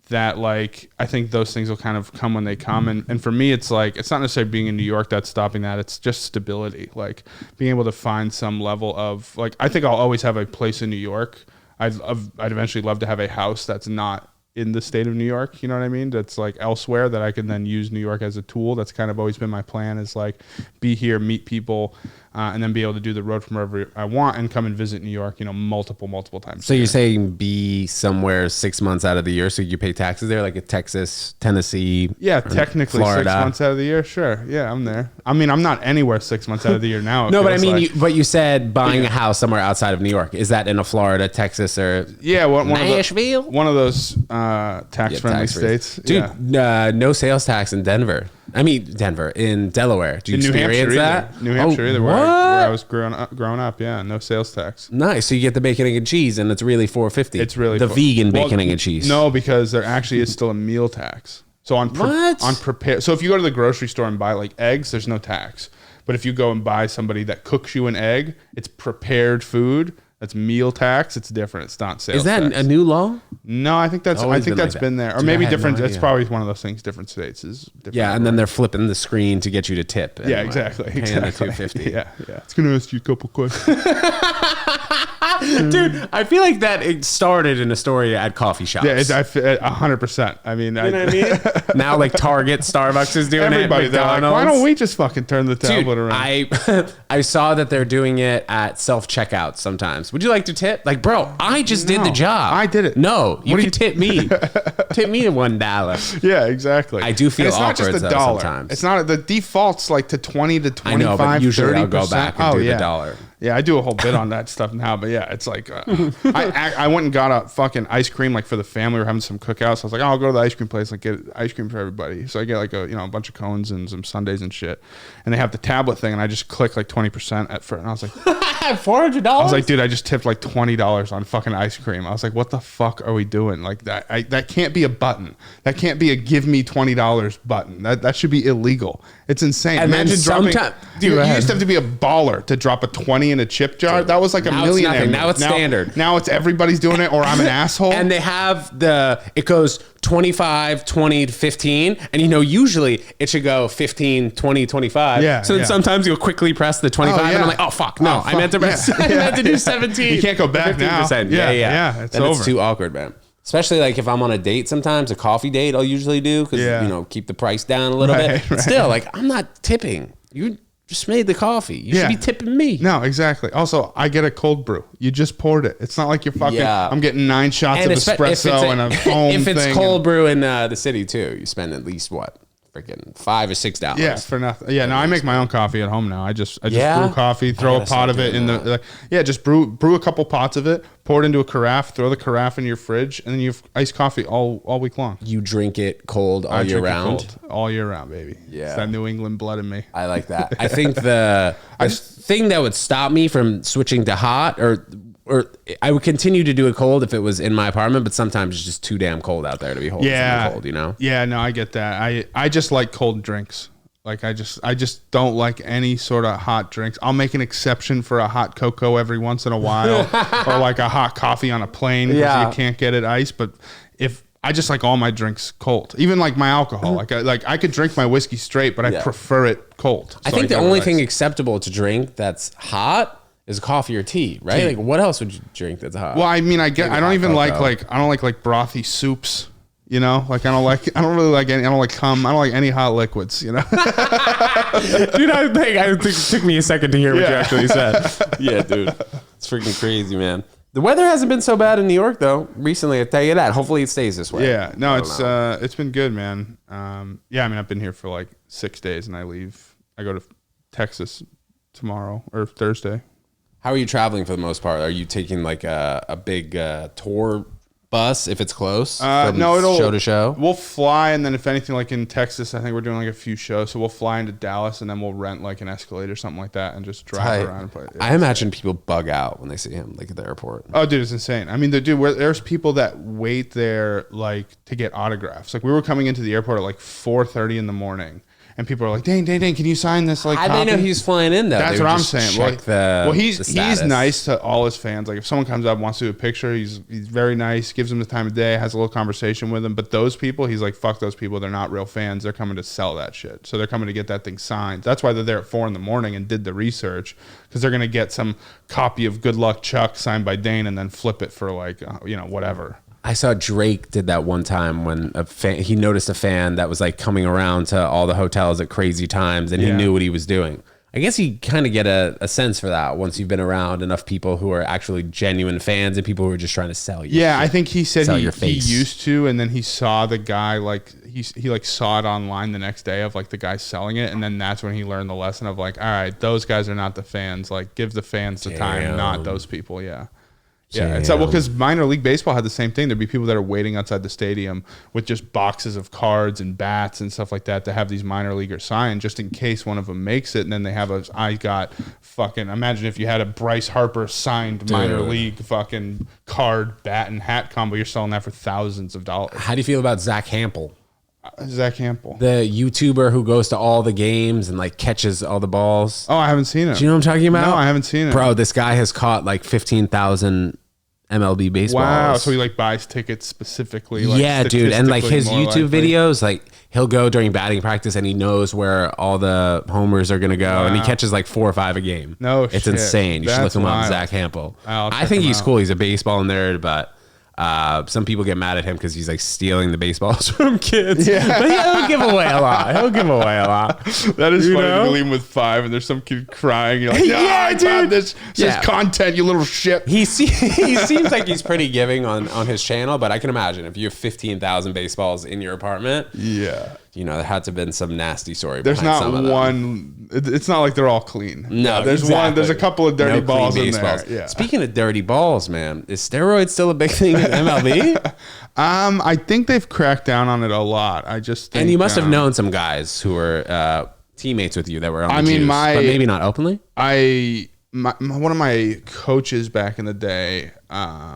That like, I think those things will kind of come when they come. And for me, it's like, it's not necessarily being in New York that's stopping that. It's just stability, like being able to find some level of like, I think I'll always have a place in New York. I'd eventually love to have a house that's not in the state of New York, you know what I mean? That's like elsewhere that I can then use New York as a tool. That's kind of always been my plan, is like be here, meet people, and then be able to do the road from wherever I want and come and visit New York, multiple times. So you're saying be somewhere 6 months out of the year so you pay taxes there, like at Texas, Tennessee? Yeah, technically Florida. 6 months out of the year, sure. Yeah, I'm there. I mean, I'm not anywhere 6 months out of the year now. No, but I mean, you said buying a house somewhere outside of New York. Is that in a Florida, Texas, or Nashville? One of those tax-friendly states. Dude, yeah. No sales tax in Denver. I mean, Denver, in Delaware. Do you experience that? New Hampshire either, where I was growing up, yeah, no sales tax. Nice. So you get the bacon, egg, and cheese, and it's really $4.50. It's really the vegan bacon, egg, and cheese. No, because there actually is still a meal tax. So on prepare. So if you go to the grocery store and buy like eggs, there's no tax. But if you go and buy somebody that cooks you an egg, it's prepared food. That's meal tax. It's different. It's not sales. Is that tax. A new law? No, I think that's been there, or maybe different. That's probably one of those things. Different states is different. Yeah, and then they're flipping the screen to get you to tip. Yeah, exactly. Paying the $2.50. Yeah. It's gonna ask you a couple questions. Dude, I feel like that it started in a story at coffee shops. Yeah, 100%. I mean, you know what I mean? Now, like Target, Starbucks is doing everybody, it. McDonald's. Like, why don't we just fucking turn the tablet around? I saw that they're doing it at self-checkouts sometimes. Would you like to tip? Like, bro, I just did the job. I did it. No, you can tip me. Tip me $1. Yeah, exactly. I do feel awkward though sometimes. It's not the default's like to 20 to 25. I know, but usually 30%. I'll go back and do the $1. Yeah, I do a whole bit on that stuff now, but yeah, it's like I went and got a fucking ice cream like for the family. We were having some cookouts. I was like, I'll go to the ice cream place and get ice cream for everybody. So I get like a bunch of cones and some sundaes and shit. And they have the tablet thing, and I just click like 20% at first. And I was like, $400. I was like, dude, I just tipped like $20 on fucking ice cream. I was like, what the fuck are we doing? Like that that can't be a button. That can't be a give me $20 button. That should be illegal. It's insane. And imagine dropping. You used to have to be a baller to drop a 20 in a chip jar. That was like now $1 million. Now it's standard. Now it's everybody's doing it, or I'm an asshole. And they have it goes 25, 20 to 15. And usually it should go 15, 20, 25. Yeah. So then sometimes you'll quickly press the 25 and I'm like, oh fuck, no. I meant to press I meant to do 17. You can't go back now. Yeah. It's then over. it's too awkward, man. Especially like if I'm on a date sometimes, a coffee date I'll usually do because, you know, keep the price down a little bit. But still, like, I'm not tipping. You just made the coffee. You should be tipping me. No, exactly. Also, I get a cold brew. You just poured it. It's not like you're fucking, I'm getting 9 shots of espresso and a foam If it's thing cold brew in the city too, you spend at least what? Freaking $5 or $6. Yeah, for nothing. Yeah, no, I make my own coffee at home now. I just brew coffee, throw a pot of it in the just brew a couple pots of it, pour it into a carafe, throw the carafe in your fridge, and then you have iced coffee all week long. You drink it cold all year round? All year round, baby. Yeah. It's that New England blood in me. I like that. I think the thing that would stop me from switching to hot or I would continue to do it cold if it was in my apartment, but sometimes it's just too damn cold out there to be holding something cold, you know? Yeah, no, I get that. I just like cold drinks. Like I just don't like any sort of hot drinks. I'll make an exception for a hot cocoa every once in a while or like a hot coffee on a plane because you can't get it iced, but if I just like all my drinks cold. Even like my alcohol. Like I could drink my whiskey straight, but I prefer it cold. I think the only thing acceptable to drink that's hot is coffee or tea, right? Like, what else would you drink that's hot? Well, I mean, I don't even like brothy soups. You know, like I don't like any hot liquids. You know, dude, I think it took me a second to hear what you actually said. Yeah, dude, it's freaking crazy, man. The weather hasn't been so bad in New York though recently. I tell you that. Hopefully, it stays this way. Yeah, no, it's been good, man. Yeah, I mean, I've been here for like 6 days, and I go to Texas tomorrow or Thursday. How are you traveling for the most part? Are you taking like a big tour bus if it's close? No, it'll show to show. We'll fly, and then if anything, like in Texas, I think we're doing like a few shows. So we'll fly into Dallas, and then we'll rent like an Escalade or something like that, and just drive around and play. I imagine people bug out when they see him like at the airport. Oh, dude, it's insane. I mean, there's people that wait there like to get autographs. Like we were coming into the airport at like 4:30 in the morning. And people are like, Dane, can you sign this? Like, how do they know he's flying in though? That's what I'm saying. Well, he's nice to all his fans. Like, if someone comes up and wants to do a picture, he's very nice, gives them the time of day, has a little conversation with them. But those people, he's like, fuck those people. They're not real fans. They're coming to sell that shit. So they're coming to get that thing signed. That's why they're there at 4 a.m. and did the research, because they're gonna get some copy of Good Luck Chuck signed by Dane and then flip it for like whatever. I saw Drake did that one time when he noticed a fan that was like coming around to all the hotels at crazy times, and he knew what he was doing. I guess you kind of get a sense for that once you've been around enough people who are actually genuine fans and people who are just trying to sell you. Yeah, I think he said he used to, and then he saw the guy like he like saw it online the next day of like the guy selling it, and then that's when he learned the lesson of like, all right, those guys are not the fans. Like, give the fans the time, not those people. Yeah. Yeah, it's because minor league baseball had the same thing. There'd be people that are waiting outside the stadium with just boxes of cards and bats and stuff like that to have these minor leaguers sign, just in case one of them makes it. And then they have imagine if you had a Bryce Harper signed minor league fucking card, bat, and hat combo. You're selling that for thousands of dollars. How do you feel about Zach Hampel? Zach Hampel, the YouTuber who goes to all the games and like catches all the balls. Oh, I haven't seen it. Do you know what I'm talking about? No, I haven't seen it. Bro, this guy has caught like 15,000 MLB baseballs. Wow, so he like buys tickets specifically. Like, yeah, dude, and like his YouTube videos, like he'll go during batting practice and he knows where all the homers are gonna go, and he catches like 4 or 5 a game. No, it's insane. You should look him up, Zach Hampel. I think he's cool. He's a baseball nerd, but some people get mad at him because he's like stealing the baseballs from kids. Yeah. But he'll give away a lot. That is funny. You leave him with 5 and there's some kid crying. You're like, yeah, dude. This says content, you little shit. He seems like he's pretty giving on his channel, but I can imagine if you have 15,000 baseballs in your apartment. Yeah. There had to have been some nasty story. There's not one. It's not like they're all clean. No, there's one. There's a couple of dirty balls in there. Yeah. Speaking of dirty balls, man, is steroids still a big thing in MLB? I think they've cracked down on it a lot. I just think, and you must have known some guys who were teammates with you that were on the juice, but maybe not openly. One of my coaches back in the day,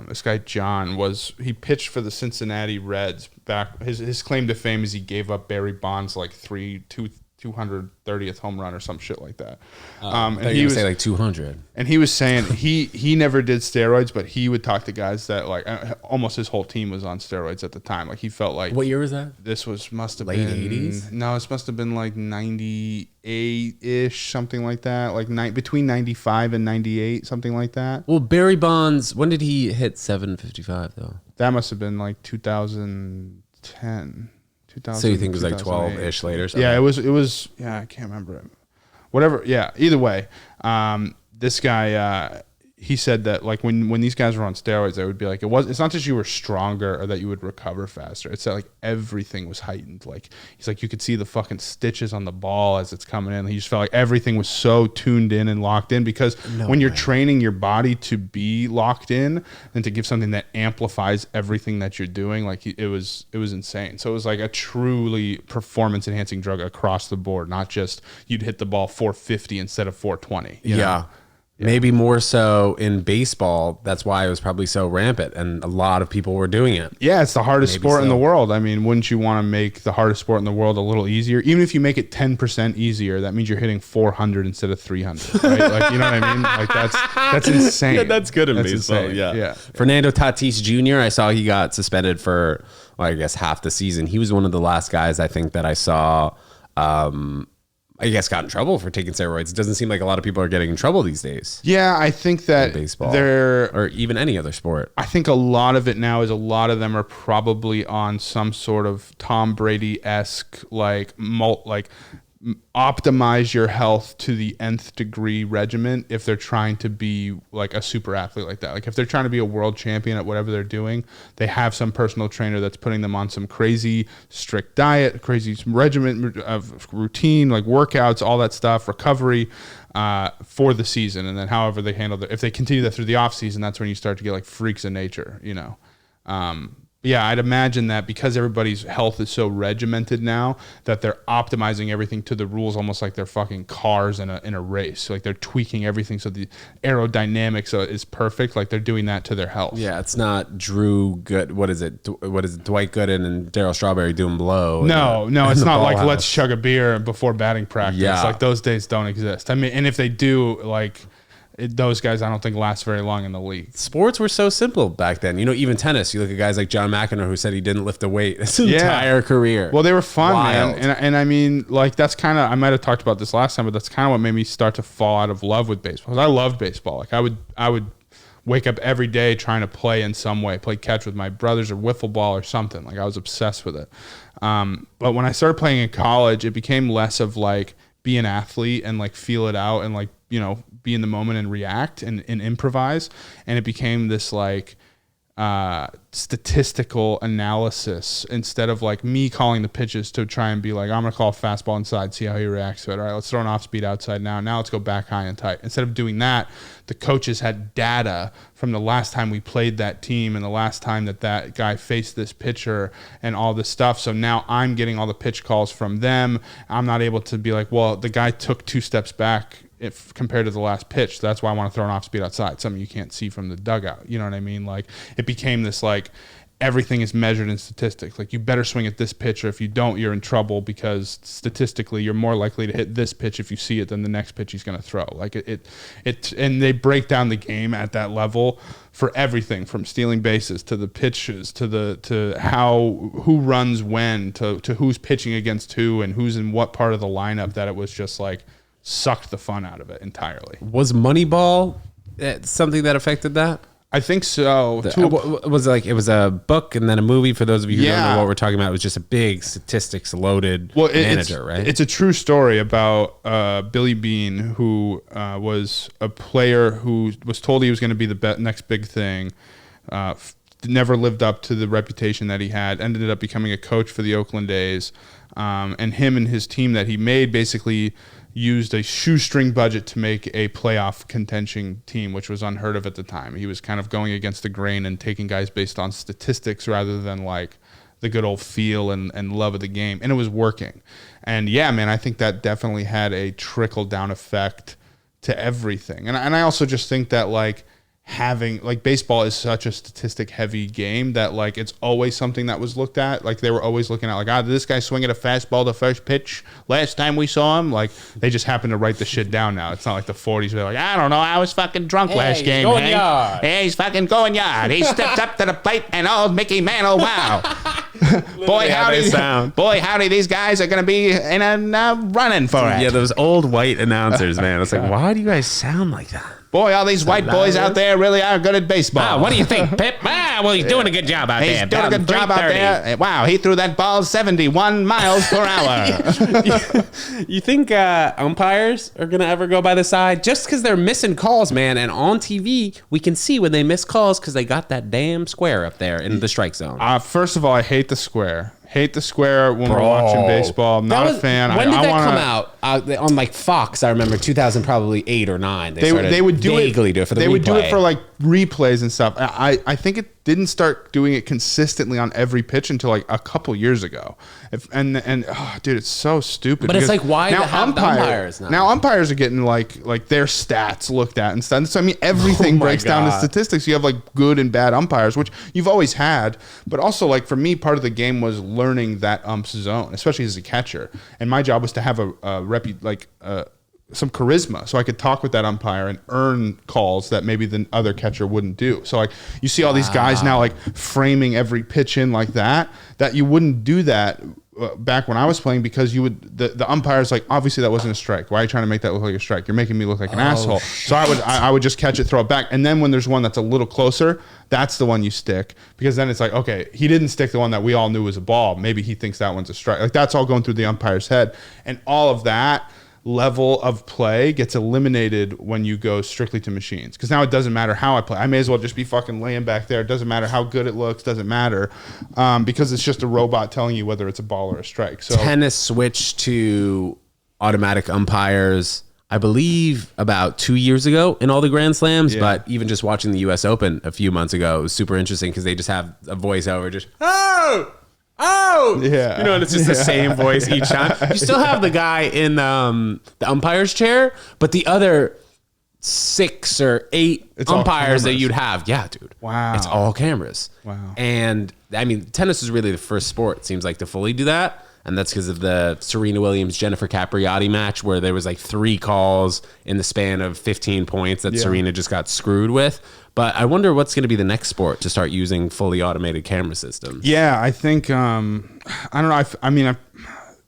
this guy John, he pitched for the Cincinnati Reds back. His claim to fame is he gave up Barry Bonds like two 230th home run or some shit like that. And he was say like 200. And he was saying he never did steroids, but he would talk to guys that like almost his whole team was on steroids at the time. Like he felt like, what year was that? This must have late been 80s. No, this must have been like 98-ish, something like that. Like between 95 and 98, something like that. Well, Barry Bonds, when did he hit 755 though? That must have been like 2010. So you think it was like 12-ish later? Yeah, it was. Yeah, I can't remember it. Whatever. Yeah. Either way, this guy, he said that like when these guys were on steroids, they would be like, it's not just you were stronger or that you would recover faster. It's that like everything was heightened. Like he's like, you could see the fucking stitches on the ball as it's coming in. He just felt like everything was so tuned in and locked in because when you're training your body to be locked in and to give something that amplifies everything that you're doing, like it was insane. So it was like a truly performance enhancing drug across the board, not just you'd hit the ball 450 instead of 420. You know? Maybe more so in baseball. That's why it was probably so rampant, and a lot of people were doing it. Yeah, it's the hardest sport in the world. I mean, wouldn't you want to make the hardest sport in the world a little easier? Even if you make it 10% easier, that means you're hitting 400 instead of 300. Right? Like, you know what I mean? Like that's insane. Yeah, that's good in baseball. Insane. Yeah. Fernando Tatis Jr. I saw he got suspended for, well, I guess half the season. He was one of the last guys I think that I saw. I guess got in trouble for taking steroids. It doesn't seem like a lot of people are getting in trouble these days. Yeah, I think that in baseball or even any other sport. I think a lot of it now is a lot of them are probably on some sort of Tom Brady-esque like optimize your health to the nth degree regimen if they're trying to be like a super athlete like that. Like if they're trying to be a world champion at whatever they're doing, they have some personal trainer that's putting them on some crazy strict diet, crazy regimen of routine, like workouts, all that stuff, recovery for the season. And then however they handle if they continue that through the off season, that's when you start to get like freaks of nature, you know? Yeah, I'd imagine that because everybody's health is so regimented now that they're optimizing everything to the rules, almost like they're fucking cars in a race. Like they're tweaking everything so the aerodynamics is perfect. Like they're doing that to their health. Yeah, it's not What is it? Dwight Gooden and Darryl Strawberry doing blow? No, it's not like let's chug a beer before batting practice. Yeah. Like those days don't exist. I mean, and if they do, like those guys, I don't think last very long in the league. Sports were so simple back then. You know, even tennis. You look at guys like John McEnroe who said he didn't lift a weight his entire career. Well, they were fun, man. And I mean, like that's kind of, I might have talked about this last time, but that's kind of what made me start to fall out of love with baseball. Because I loved baseball. Like I would wake up every day trying to play in some way, play catch with my brothers or wiffle ball or something. Like I was obsessed with it. But when I started playing in college, it became less of like be an athlete and like feel it out and like, you know, be in the moment and react and improvise. And it became this like statistical analysis instead of like me calling the pitches to try and be like, I'm going to call a fastball inside, see how he reacts to it. All right, let's throw an off speed outside now. Now let's go back high and tight. Instead of doing that, the coaches had data from the last time we played that team and the last time that guy faced this pitcher and all this stuff. So now I'm getting all the pitch calls from them. I'm not able to be like, well, the guy took 2 steps back if compared to the last pitch. That's why I want to throw an off speed outside, something you can't see from the dugout. You know what I mean? Like it became this like everything is measured in statistics. Like you better swing at this pitch, or if you don't, you're in trouble because statistically you're more likely to hit this pitch if you see it than the next pitch he's going to throw. Like it and they break down the game at that level for everything from stealing bases to the pitches to how who runs when to who's pitching against who and who's in what part of the lineup, that it was just like sucked the fun out of it entirely. Was Moneyball something that affected that? I think so. Was it like it was a book and then a movie? For those of you who don't know what we're talking about, it was just a big statistics loaded manager, right? It's a true story about Billy Beane, who was a player who was told he was going to be the next big thing. Never lived up to the reputation that he had. Ended up becoming a coach for the Oakland A's, and him and his team that he made basically used a shoestring budget to make a playoff contention team, which was unheard of at the time. He was kind of going against the grain and taking guys based on statistics rather than like the good old feel and love of the game. And it was working. And yeah, man, I think that definitely had a trickle down effect to everything. And I also just think that like having like baseball is such a statistic heavy game that like it's always something that was looked at. Like they were always looking at like, did this guy swing at a fastball the first pitch last time we saw him? Like they just happen to write the shit down now. It's not like the 40s where they're like, I don't know, I was fucking drunk last game. Hey, he's fucking going yard. He steps up to the plate and old Mickey Mantle, wow. Boy howdy, these guys are gonna be in a running for it. Yeah, those old white announcers, man. It's like, why do you guys sound like that? Boy, all these white boys out there really are good at baseball. What do you think, Pip? Well, he's doing a good job out there. He's doing a good job out there. Wow, he threw that ball 71 miles per hour. You think umpires are going to ever go by the side? Just because they're missing calls, man. And on TV, we can see when they miss calls because they got that damn square up there in the strike zone. First of all, I hate the square. Hate the square when we're watching baseball. I'm not a fan. When did that come out? On like Fox, I remember 2000, probably 8 or 9. They would do it for the replay. They would do it for like replays and stuff. I think it didn't start doing it consistently on every pitch until like a couple years ago. Dude, it's so stupid. But it's like, why now umpires now umpires are getting like their stats looked at and stuff. So I mean, everything breaks down to statistics. You have like good and bad umpires, which you've always had. But also, like for me, part of the game was learning that ump's zone, especially as a catcher. And my job was to have some charisma, so I could talk with that umpire and earn calls that maybe the other catcher wouldn't do. So like you see all these guys now like framing every pitch in like that you wouldn't do that back when I was playing, because you would the umpire's like, obviously that wasn't a strike. Why are you trying to make that look like a strike? You're making me look like an asshole. So I would just catch it, throw it back, and then when there's one that's a little closer, that's the one you stick, because then it's like, okay, he didn't stick the one that we all knew was a ball. Maybe he thinks that one's a strike. Like that's all going through the umpire's head, and all of that level of play gets eliminated when you go strictly to machines, because now it doesn't matter how I play. I may as well just be fucking laying back there. It doesn't matter how good it looks, doesn't matter, because it's just a robot telling you whether it's a ball or a strike. So tennis switched to automatic umpires, I believe, about 2 years ago in all the Grand Slams. Yeah. But even just watching the U.S. Open a few months ago, it was super interesting because they just have a voiceover, just yeah, you know, and it's just the same voice each time. You still have the guy in the umpire's chair, but the other 6 or 8 umpires that you'd have, yeah, dude, wow, it's all cameras. Wow. And I mean, tennis is really the first sport, it seems like, to fully do that. And that's because of the Serena Williams Jennifer Capriati match, where there was like 3 calls in the span of 15 points that Serena just got screwed with. But I wonder what's going to be the next sport to start using fully automated camera systems. Yeah, I think I don't know. I mean,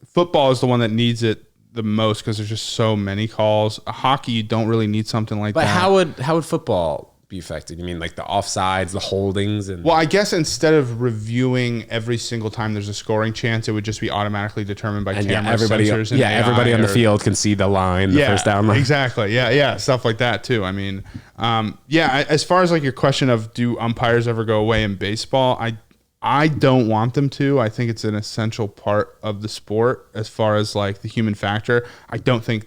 football is the one that needs it the most because there's just so many calls. Hockey, you don't really need something like that. But how would football be affected? You mean like the offsides, the holdings, and well, I guess instead of reviewing every single time there's a scoring chance, it would just be automatically determined by camera sensors. Everybody on the field can see the line, the first down line. Exactly. Yeah, stuff like that too. I mean, as far as like your question of do umpires ever go away in baseball, I don't want them to. I think it's an essential part of the sport as far as like the human factor. I think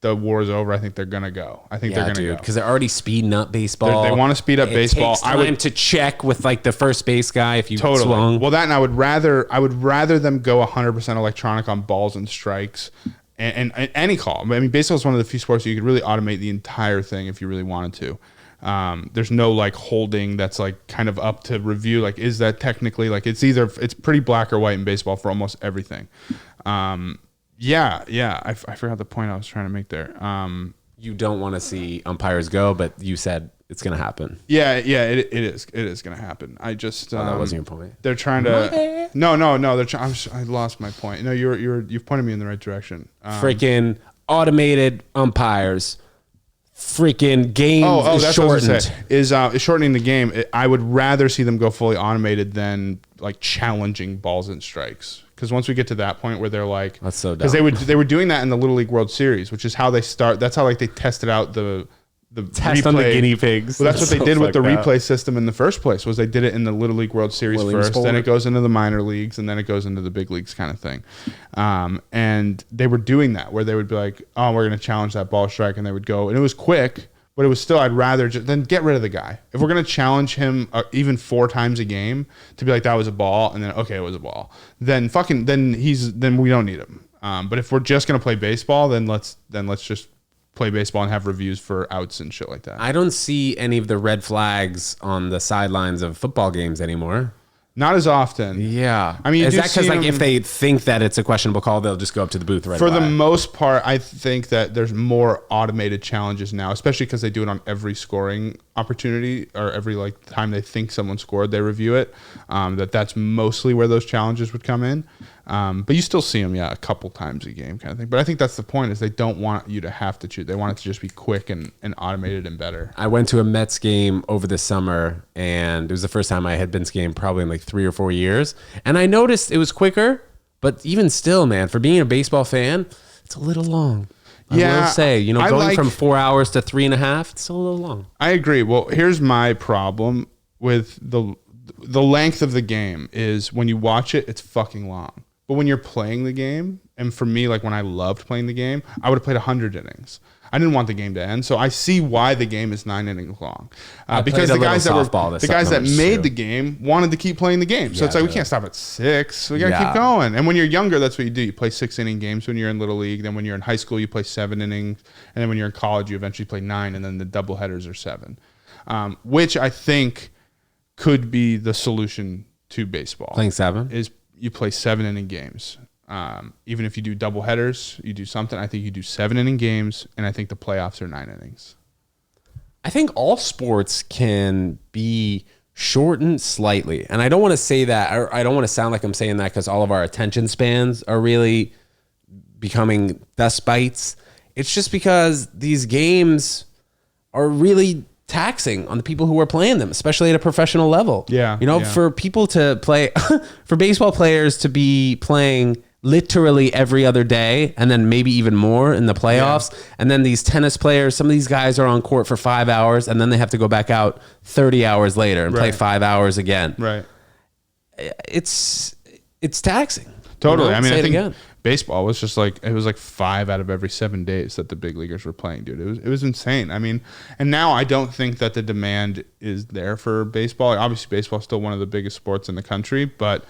the war is over. I think they're gonna go. I think they're gonna go because they're already speeding up baseball. They want to speed up baseball. Takes time to check with like the first base guy if you swung. Well, that, and I would rather them go 100% electronic on balls and strikes and any call. I mean, baseball is one of the few sports where you could really automate the entire thing if you really wanted to. There's no like holding that's like kind of up to review. Like, is that technically like it's pretty black or white in baseball for almost everything. I forgot the point I was trying to make there. You don't want to see umpires go, but you said it's going to happen. Yeah, it is. It is going to happen. I just that wasn't your point. They're trying to. No. I lost my point. No, you've pointed me in the right direction. Freaking automated umpires. Freaking game is shortened. Is shortening the game. I would rather see them go fully automated than like challenging balls and strikes. Because once we get to that point where they're like, that's so dumb. Because they were doing that in the Little League World Series, which is how they start. That's how like they tested out the test replay on the guinea pigs. Well, that's what they did with the replay system in the first place. Was they did it in the Little League World Series first, then it goes into the minor leagues, and then it goes into the big leagues, kind of thing. And they were doing that where they would be like, "Oh, we're going to challenge that ball strike," and they would go, and it was quick. But it was still, I'd rather then get rid of the guy. If we're going to challenge him even 4 times a game to be like, that was a ball, and then, okay, it was a ball, then we don't need him. But if we're just going to play baseball, then let's just play baseball and have reviews for outs and shit like that. I don't see any of the red flags on the sidelines of football games anymore. Not as often. Yeah. I mean, is that because like if they think that it's a questionable call, they'll just go up to the booth right away? For the most part, I think that there's more automated challenges now, especially because they do it on every scoring opportunity or every like time they think someone scored, they review it. That's mostly where those challenges would come in. But you still see them, a couple times a game kind of thing. But I think that's the point, is they don't want you to have to choose. They want it to just be quick and automated and better. I went to a Mets game over the summer, and it was the first time I had been to a game probably in like 3 or 4 years. And I noticed it was quicker, but even still, man, for being a baseball fan, it's a little long. I will say, going from 4 hours to 3.5, it's still a little long. I agree. Well, here's my problem with the length of the game is when you watch it, it's fucking long. But when you're playing the game, and for me, like when I loved playing the game, I would have played 100 innings. I didn't want the game to end, so I see why the game is 9 innings long. Because the guys that made the game wanted to keep playing the game. So it's like, we can't stop at 6. We got to keep going. And when you're younger, that's what you do. You play 6-inning games when you're in Little League. Then when you're in high school, you play 7 innings. And then when you're in college, you eventually play 9. And then the doubleheaders are 7, which I think could be the solution to baseball. Playing 7? Is you play 7-inning games. Even if you do double headers, you do something. I think you do 7-inning games, and I think the playoffs are 9 innings. I think all sports can be shortened slightly. And I don't want to say that, or I don't want to sound like I'm saying that because all of our attention spans are really becoming dust bites. It's just because these games are really taxing on the people who are playing them, especially at a professional level. For people to play, for baseball players to be playing literally every other day and then maybe even more in the playoffs. And then these tennis players, some of these guys are on court for 5 hours and then they have to go back out 30 hours later and play 5 hours again. Right. It's taxing. Totally. I mean, I think baseball was just like, it was like 5 out of every 7 days that the big leaguers were playing, dude. It was insane. I mean, and now I don't think that the demand is there for baseball. Obviously, baseball is still one of the biggest sports in the country, but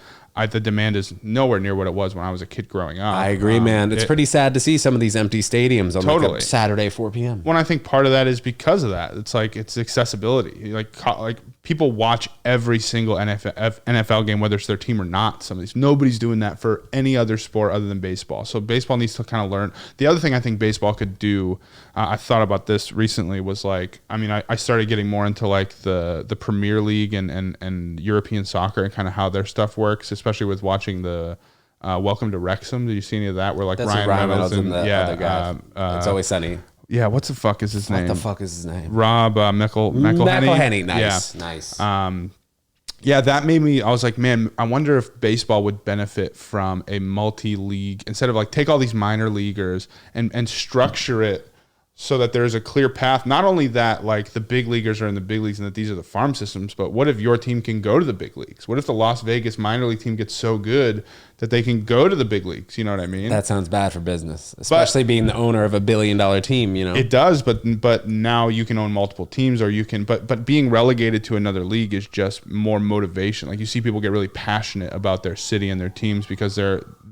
the demand is nowhere near what it was when I was a kid growing up. I agree, man. It's pretty sad to see some of these empty stadiums on like a Saturday, 4 p.m. Well, I think part of that is because of that. It's like, it's accessibility. Like people watch every single NFL game, whether it's their team or not. Some of these, nobody's doing that for any other sport other than baseball. So baseball needs to kind of learn. The other thing I think baseball could do, I thought about this recently, was like, I mean, I started getting more into like the Premier League and European soccer and kind of how their stuff works, especially with watching the Welcome to Wrexham. Did you see any of that? Where like Ryan Reynolds and the other guy. It's Always Sunny. Yeah, what's the fuck is his name? What the fuck is his name? Rob McElhenney. Nice, yeah. Nice. Yeah, that made me, I was like, man, I wonder if baseball would benefit from a multi-league, instead of like take all these minor leaguers and structure it so that there's a clear path. Not only that, like the big leaguers are in the big leagues and that these are the farm systems, but what if your team can go to the big leagues? What if the Las Vegas minor league team gets so good that they can go to the big leagues? You know what I mean? That sounds bad for business, especially being the owner of $1 billion team, you know? It does, but now you can own multiple teams, or you can, but being relegated to another league is just more motivation. Like you see people get really passionate about their city and their teams because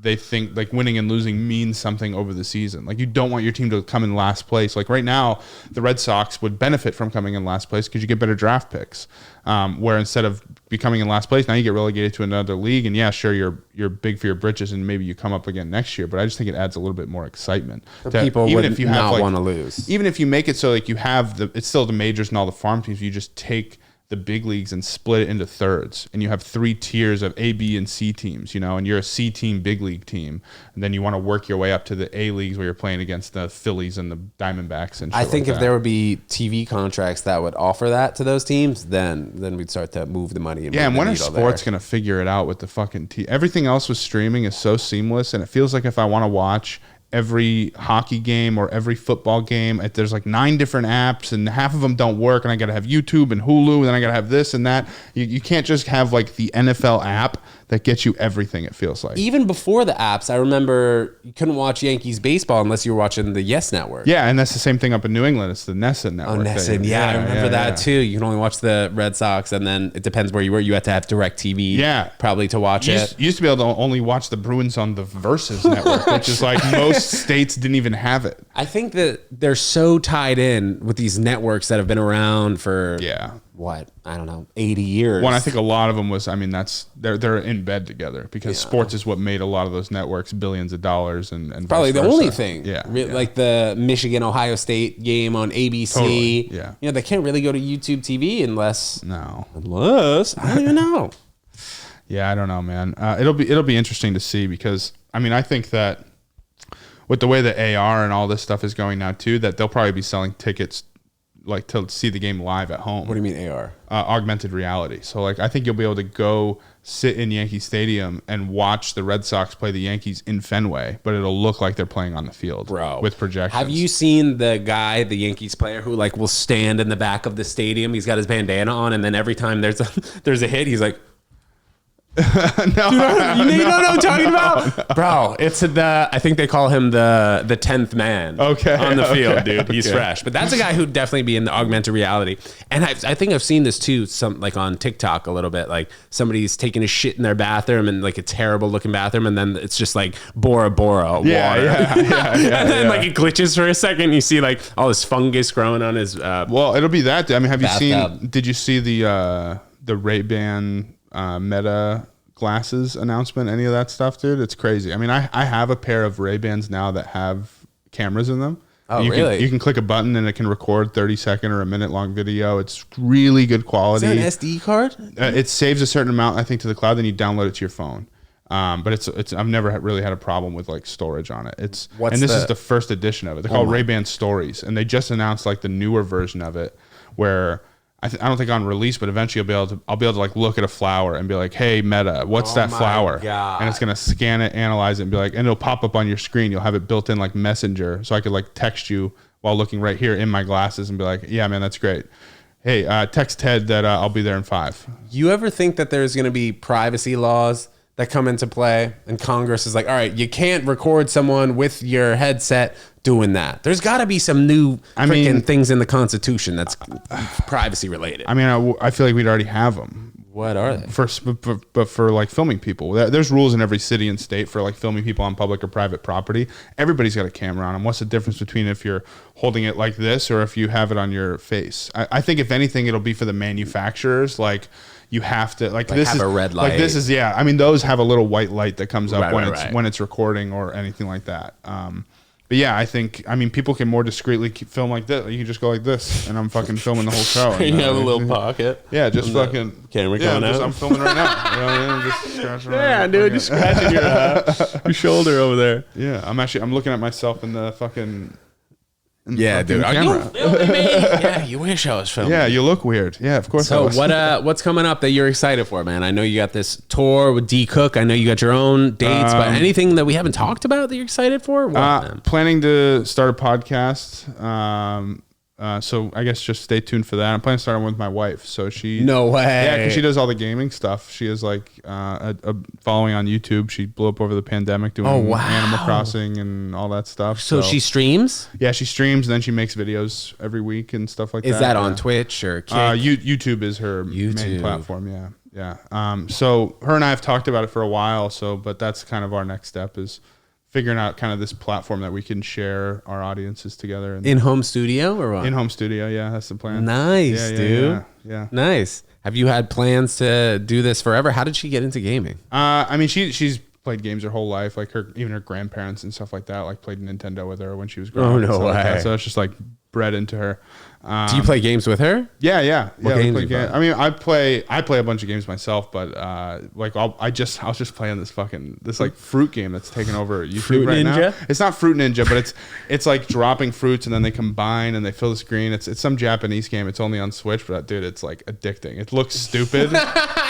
they think like winning and losing means something over the season. Like you don't want your team to come in last place. Like right now, the Red Sox would benefit from coming in last place because you get better draft picks. Where instead of becoming in last place, now you get relegated to another league. And yeah, sure, you're big for your britches, and maybe you come up again next year. But I just think it adds a little bit more excitement. People would not want to lose. Even if you make it so like you have it's still the majors and all the farm teams. You just take the big leagues and split it into thirds, and you have 3 tiers of A, B, and C teams, you know, and you're a C team, big league team, and then you want to work your way up to the A leagues where you're playing against the Phillies and the Diamondbacks and shit. I think like if there would be TV contracts that would offer that to those teams, then we'd start to move the money. And when are sports going to figure it out with the fucking everything else with streaming is so seamless, and it feels like if I want to watch every hockey game or every football game, there's like 9 different apps and half of them don't work, and I gotta have YouTube and Hulu, and then I gotta have this and that. You can't just have like the NFL app that gets you everything, it feels like. Even before the apps, I remember you couldn't watch Yankees baseball unless you were watching the Yes Network. Yeah, and that's the same thing up in New England. It's the NESN Network. Oh, NESN, yeah, I remember that too. You can only watch the Red Sox, and then it depends where you were. You had to have DirecTV probably to watch it. You used to be able to only watch the Bruins on the Versus Network, which is like most most states didn't even have it. I think that they're so tied in with these networks that have been around for what, I don't know, 80 years. One, I think a lot of them was, I mean, they're in bed together because sports is what made a lot of those networks billions of dollars and probably the only thing. Yeah. Like the Michigan Ohio State game on ABC. Totally. Yeah. You know, they can't really go to YouTube TV unless I don't even know. Yeah, I don't know, man. It'll be interesting to see because I mean, I think that with the way that AR and all this stuff is going now too, that they'll probably be selling tickets like to see the game live at home. What do you mean AR? Augmented reality. So like I think you'll be able to go sit in Yankee Stadium and watch the Red Sox play the Yankees in Fenway, but it'll look like they're playing on the field, bro, with projections. Have you seen the guy, the Yankees player, who like will stand in the back of the stadium? He's got his bandana on, and then every time there's a hit, he's like. No, you know what I'm talking about, bro. It's I think they call him the 10th man. On the field, dude. He's fresh, but that's a guy who'd definitely be in the augmented reality. And I think I've seen this too, some like on TikTok a little bit. Like somebody's taking a shit in their bathroom and like a terrible looking bathroom, and then it's just like Bora Bora water. And then like it glitches for a second. And you see like all this fungus growing on his. Well, it'll be that. I mean, have you seen? Did you see the Ray-Ban Meta glasses announcement? Any of that stuff, dude? It's crazy. I mean, I have a pair of Ray-Bans now that have cameras in them. Oh, really? You can click a button and it can record 30-second or a minute long video. It's really good quality. Is that an SD card? It saves a certain amount, I think, to the cloud. Then you download it to your phone. But it's I've never really had a problem with like storage on it. This is the first edition of it. They're called Ray-Ban Stories, and they just announced like the newer version of it where. I don't think on release, but eventually I'll be able to like look at a flower and be like, "Hey, Meta, what's that flower?" God. And it's gonna scan it, analyze it, and be like, and it'll pop up on your screen. You'll have it built in like Messenger, so I could like text you while looking right here in my glasses and be like, "Yeah, man, that's great. Hey, text Ted that I'll be there in 5." You ever think that there's gonna be privacy laws that come into play, and Congress is like, "All right, you can't record someone with your headset doing that"? There's got to be some new freaking things in the Constitution that's privacy related. I mean, I feel like we'd already have them. What are they? But for like filming people, there's rules in every city and state for like filming people on public or private property. Everybody's got a camera on them. What's the difference between if you're holding it like this or if you have it on your face? I think if anything, it'll be for the manufacturers. Like you have to like this have is a red light. Like this is I mean, those have a little white light that comes up when it's recording or anything like that. But yeah, I mean, people can more discreetly film like this. You can just go like this, and I'm fucking filming the whole show. You have a little pocket. Yeah, just fucking camera coming out. I'm filming right now. You know what I mean? Just scratching around. Dude, just scratching your shoulder over there. Yeah, I'm looking at myself in the fucking. Yeah, dude. Camera. Yeah, you wish I was filming. Yeah, you look weird. Yeah, of course. So what's coming up that you're excited for, man? I know you got this tour with D Cook. I know you got your own dates, but anything that we haven't talked about that you're excited for? Planning to start a podcast. So I guess just stay tuned for that. I'm planning to start one with my wife. So she no way. Yeah, because she does all the gaming stuff. She has like a following on YouTube. She blew up over the pandemic doing Animal Crossing and all that stuff. So she streams? Yeah, she streams and then she makes videos every week and stuff like that. Is that on Twitch or Kick? YouTube is her main platform. Yeah. So her and I have talked about it for a while. But that's kind of our next step is figuring out kind of this platform that we can share our audiences together. And in-home studio or what? In-home studio, yeah, that's the plan. Nice, dude. Yeah. Nice. Have you had plans to do this forever? How did she get into gaming? I mean, she's played games her whole life. Like even her grandparents and stuff like that, like played Nintendo with her when she was growing up. Oh, no way. Like so it's just like bred into her. Do you play games with her? Yeah. What games do you play? I mean, I play a bunch of games myself, but like I was just playing this like fruit game that's taken over YouTube Fruit right Ninja? now. It's not Fruit Ninja, but it's like dropping fruits and then they combine and they fill the screen. It's some Japanese game. It's only on Switch, but dude, it's like addicting. It looks stupid, but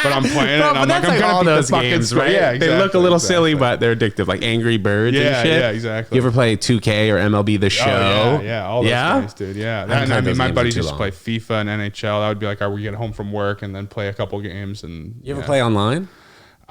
I'm playing it. And I'm like, I'm gonna all beat those the fucking games, right? Yeah, exactly, they look a little silly, but they're addictive, like Angry Birds and shit. Yeah, exactly. You ever play 2K or MLB The Show? Yeah, all those games, dude. Yeah, I mean, my buddies used to play FIFA and NHL. That would be like, we get home from work and then play a couple games. And you ever play online?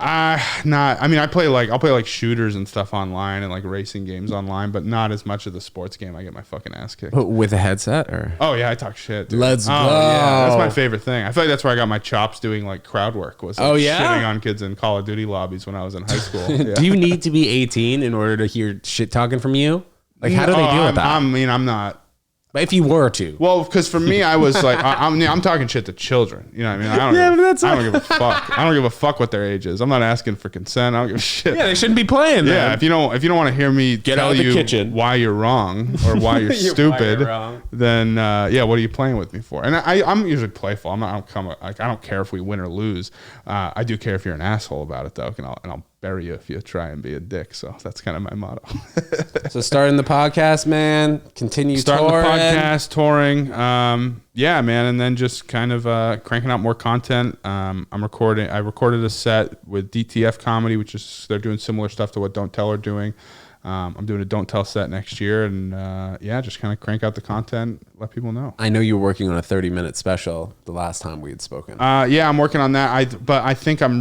Not. I mean, I'll play like shooters and stuff online and like racing games online, but not as much of the sports game. I get my fucking ass kicked. With a headset or? Oh yeah, I talk shit, dude. Let's go. Yeah, that's my favorite thing. I feel like that's where I got my chops doing like crowd work. Was like shitting on kids in Call of Duty lobbies when I was in high school. Yeah. Do you need to be 18 in order to hear shit talking from you? Like, how do they deal with that? I mean, I'm not. But if you were to. Well, because for me, I was like, I'm talking shit to children. You know what I mean? I don't give a fuck. I don't give a fuck what their age is. I'm not asking for consent. I don't give a shit. Yeah, they shouldn't be playing. Yeah, if you don't want to hear me tell you kitchen. why you're wrong or why you're stupid, then what are you playing with me for? And I'm usually playful. I don't care if we win or lose. I do care if you're an asshole about it though, and I'll bury you if you try and be a dick. So that's kind of my motto. So starting the podcast, man. Touring. The podcast, touring. Yeah, man. And then just kind of cranking out more content. I recorded a set with DTF Comedy, which is, they're doing similar stuff to what Don't Tell are doing. I'm doing a Don't Tell set next year. And just kind of crank out the content, let people know. I know you were working on a 30-minute special the last time we had spoken. I'm working on that. But I think I'm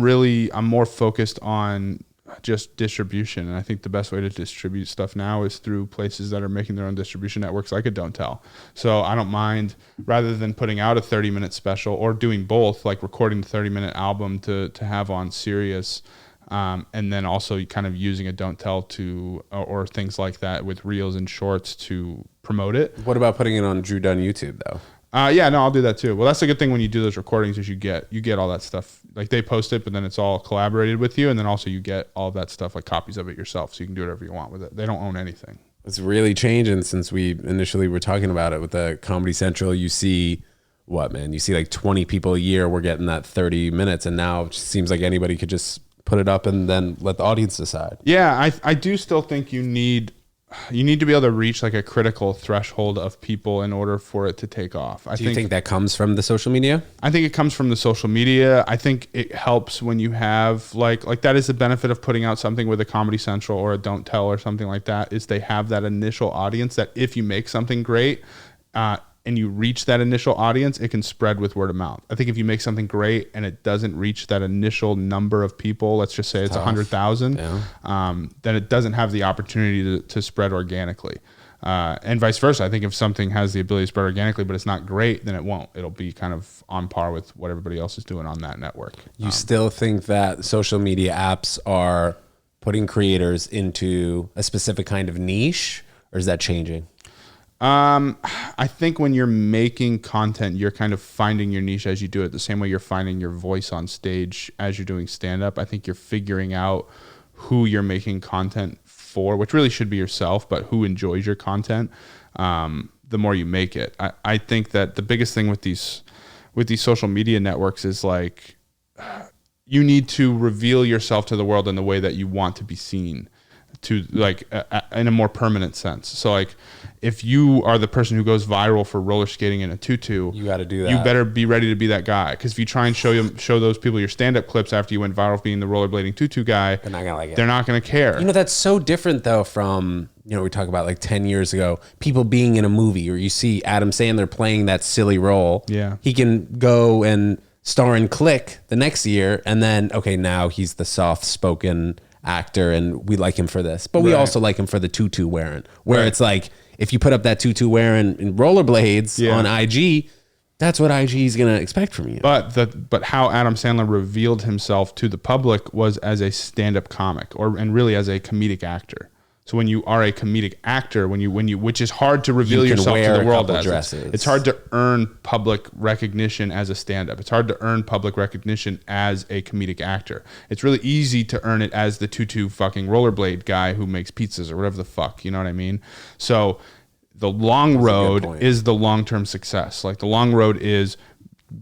more focused on just distribution, and I think the best way to distribute stuff now is through places that are making their own distribution networks like a Don't Tell. So I don't mind, rather than putting out a 30-minute special or doing both, like recording the 30-minute album to have on Sirius, and then also kind of using a Don't Tell to or things like that with reels and shorts to promote it. What about putting it on Drew Dunn YouTube though? I'll do that too. Well, that's a good thing when you do those recordings is you get all that stuff. Like they post it, but then it's all collaborated with you. And then also you get all of that stuff, like copies of it yourself. So you can do whatever you want with it. They don't own anything. It's really changing since we initially were talking about it with the Comedy Central. You see you see like 20 people a year. We're getting that 30 minutes. And now it just seems like anybody could just put it up and then let the audience decide. Yeah. I do still think you need to be able to reach like a critical threshold of people in order for it to take off. Do you think that comes from the social media? I think it comes from the social media. I think it helps when you have like that is the benefit of putting out something with a Comedy Central or a Don't Tell or something like that, is they have that initial audience that if you make something great, and you reach that initial audience, it can spread with word of mouth. I think if you make something great and it doesn't reach that initial number of people, let's just say it's 100,000, then it doesn't have the opportunity to spread organically. And vice versa. I think if something has the ability to spread organically, but it's not great, then it won't. It'll be kind of on par with what everybody else is doing on that network. You still think that social media apps are putting creators into a specific kind of niche, or is that changing? I think when you're making content, you're kind of finding your niche as you do it, the same way you're finding your voice on stage as you're doing stand-up. I think you're figuring out who you're making content for, which really should be yourself, but who enjoys your content, the more you make it. I think that the biggest thing with these social media networks is like, you need to reveal yourself to the world in the way that you want to be seen, to like in a more permanent sense. So like if you are the person who goes viral for roller skating in a tutu, you got to do that. You better be ready to be that guy, because if you try and show those people your stand-up clips after you went viral for being the rollerblading tutu guy, they're not gonna like it. They're not gonna care. That's so different though from, we talk about like 10 years ago, people being in a movie, or you see Adam Sandler playing that silly role. Yeah, he can go and star in Click the next year, and then now he's the soft-spoken actor and we like him for this, but we also like him for the tutu wearing, where it's like, if you put up that tutu wearing in rollerblades on IG, that's what IG is going to expect from you. But how Adam Sandler revealed himself to the public was as a stand-up comic, and really as a comedic actor. So when you are a comedic actor, when you, which is hard to reveal yourself to the world as, it's hard to earn public recognition as a stand-up. It's hard to earn public recognition as a comedic actor. It's really easy to earn it as the tutu fucking rollerblade guy who makes pizzas or whatever the fuck, you know what I mean? So the long road is the long-term success. Like the long road is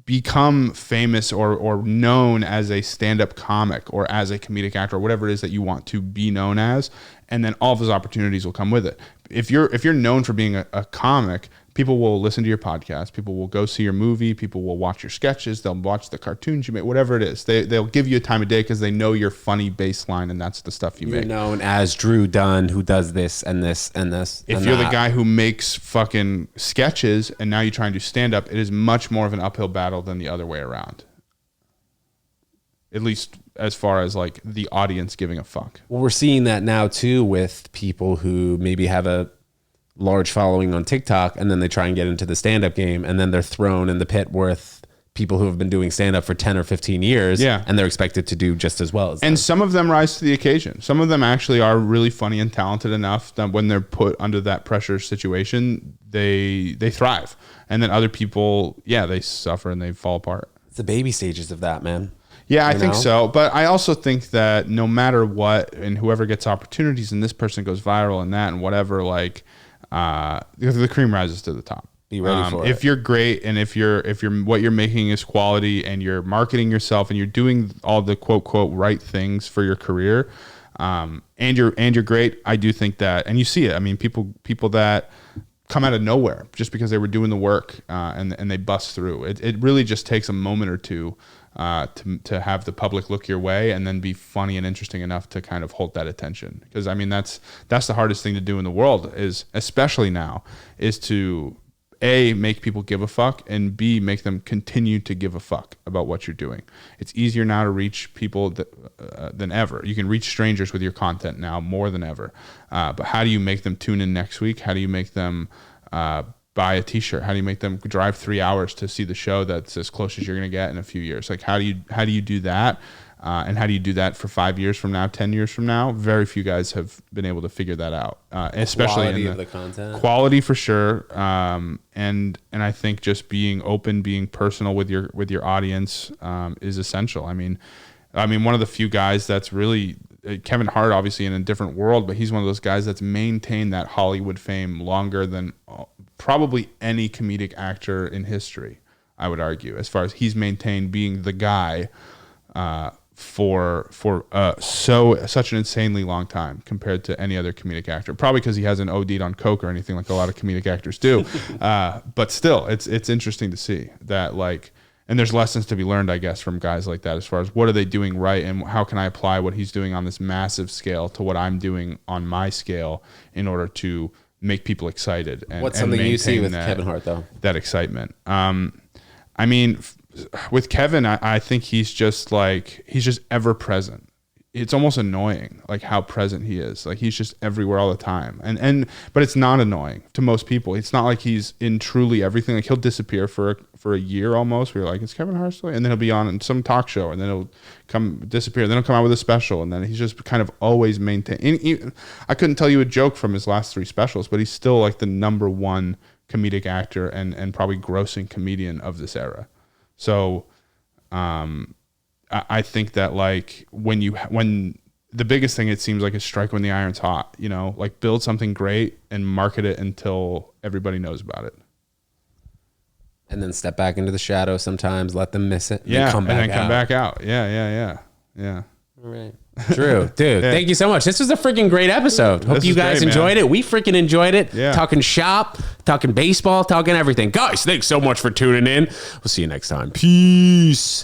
become famous or known as a stand-up comic or as a comedic actor or whatever it is that you want to be known as, and then all of those opportunities will come with it. If you're known for being a comic, people will listen to your podcast, people will go see your movie, people will watch your sketches, they'll watch the cartoons you make, whatever it is. They'll give you a time of day because they know your funny baseline, and that's the stuff you make. You're known as Drew Dunn, who does this and this and this. If you're the guy who makes fucking sketches and now you try and do stand-up, it is much more of an uphill battle than the other way around. At least as far as like the audience giving a fuck. Well, we're seeing that now too with people who maybe have a large following on TikTok and then they try and get into the stand-up game and then they're thrown in the pit with people who have been doing stand-up for 10 or 15 years, and they're expected to do just as well as them. And some of them rise to the occasion. Some of them actually are really funny and talented enough that when they're put under that pressure situation, they thrive. And then other people, they suffer and they fall apart. It's the baby stages of that, man. Yeah, I think so. But I also think that no matter what, and whoever gets opportunities and this person goes viral and that and whatever, like the cream rises to the top. Be ready for it. If you're great and if you're what you're making is quality and you're marketing yourself and you're doing all the quote right things for your career, and you're great, I do think that, and you see it. I mean, people that come out of nowhere just because they were doing the work and they bust through. It really just takes a moment or two to have the public look your way and then be funny and interesting enough to kind of hold that attention. Because I mean, that's the hardest thing to do in the world, is especially now, is to A, make people give a fuck, and B, make them continue to give a fuck about what you're doing. It's easier now to reach people than ever. You can reach strangers with your content now more than ever. But how do you make them tune in next week? How do you make them buy a t-shirt? How do you make them drive 3 hours to see the show that's as close as you're going to get in a few years? Like, how do you do that? And how do you do that for 5 years from now, 10 years from now? Very few guys have been able to figure that out, especially Quality in of the content. Quality for sure. And I think just being open, being personal with your audience is essential. I mean, one of the few guys that's really, Kevin Hart, obviously in a different world, but he's one of those guys that's maintained that Hollywood fame longer than probably any comedic actor in history, I would argue, as far as he's maintained being the guy for such an insanely long time compared to any other comedic actor. Probably because he hasn't OD'd on coke or anything like a lot of comedic actors do. But still, it's interesting to see that, like, and there's lessons to be learned, I guess, from guys like that as far as what are they doing right and how can I apply what he's doing on this massive scale to what I'm doing on my scale in order to make people excited. And what's something you see with Kevin Hart, though? That excitement. I mean, with Kevin, I think he's just ever present. It's almost annoying, like how present he is. Like he's just everywhere all the time. But it's not annoying to most people. It's not like he's in truly everything. Like he'll disappear for a year almost. We're like, is Kevin Hart still? And then he'll be on some talk show, and then he'll disappear. Then he'll come out with a special, and then he's just kind of always maintain. I couldn't tell you a joke from his last 3 specials, but he's still like the number 1 comedic actor and probably grossing comedian of this era. So, I think that like when the biggest thing it seems like is strike when the iron's hot, like build something great and market it until everybody knows about it. And then step back into the shadow sometimes, let them miss it. Yeah. Come back out. Yeah. All right. True. Dude, thank you so much. This was a freaking great episode. Hope you guys enjoyed it. We freaking enjoyed it. Yeah. Talking shop, talking baseball, talking everything. Guys, thanks so much for tuning in. We'll see you next time. Peace.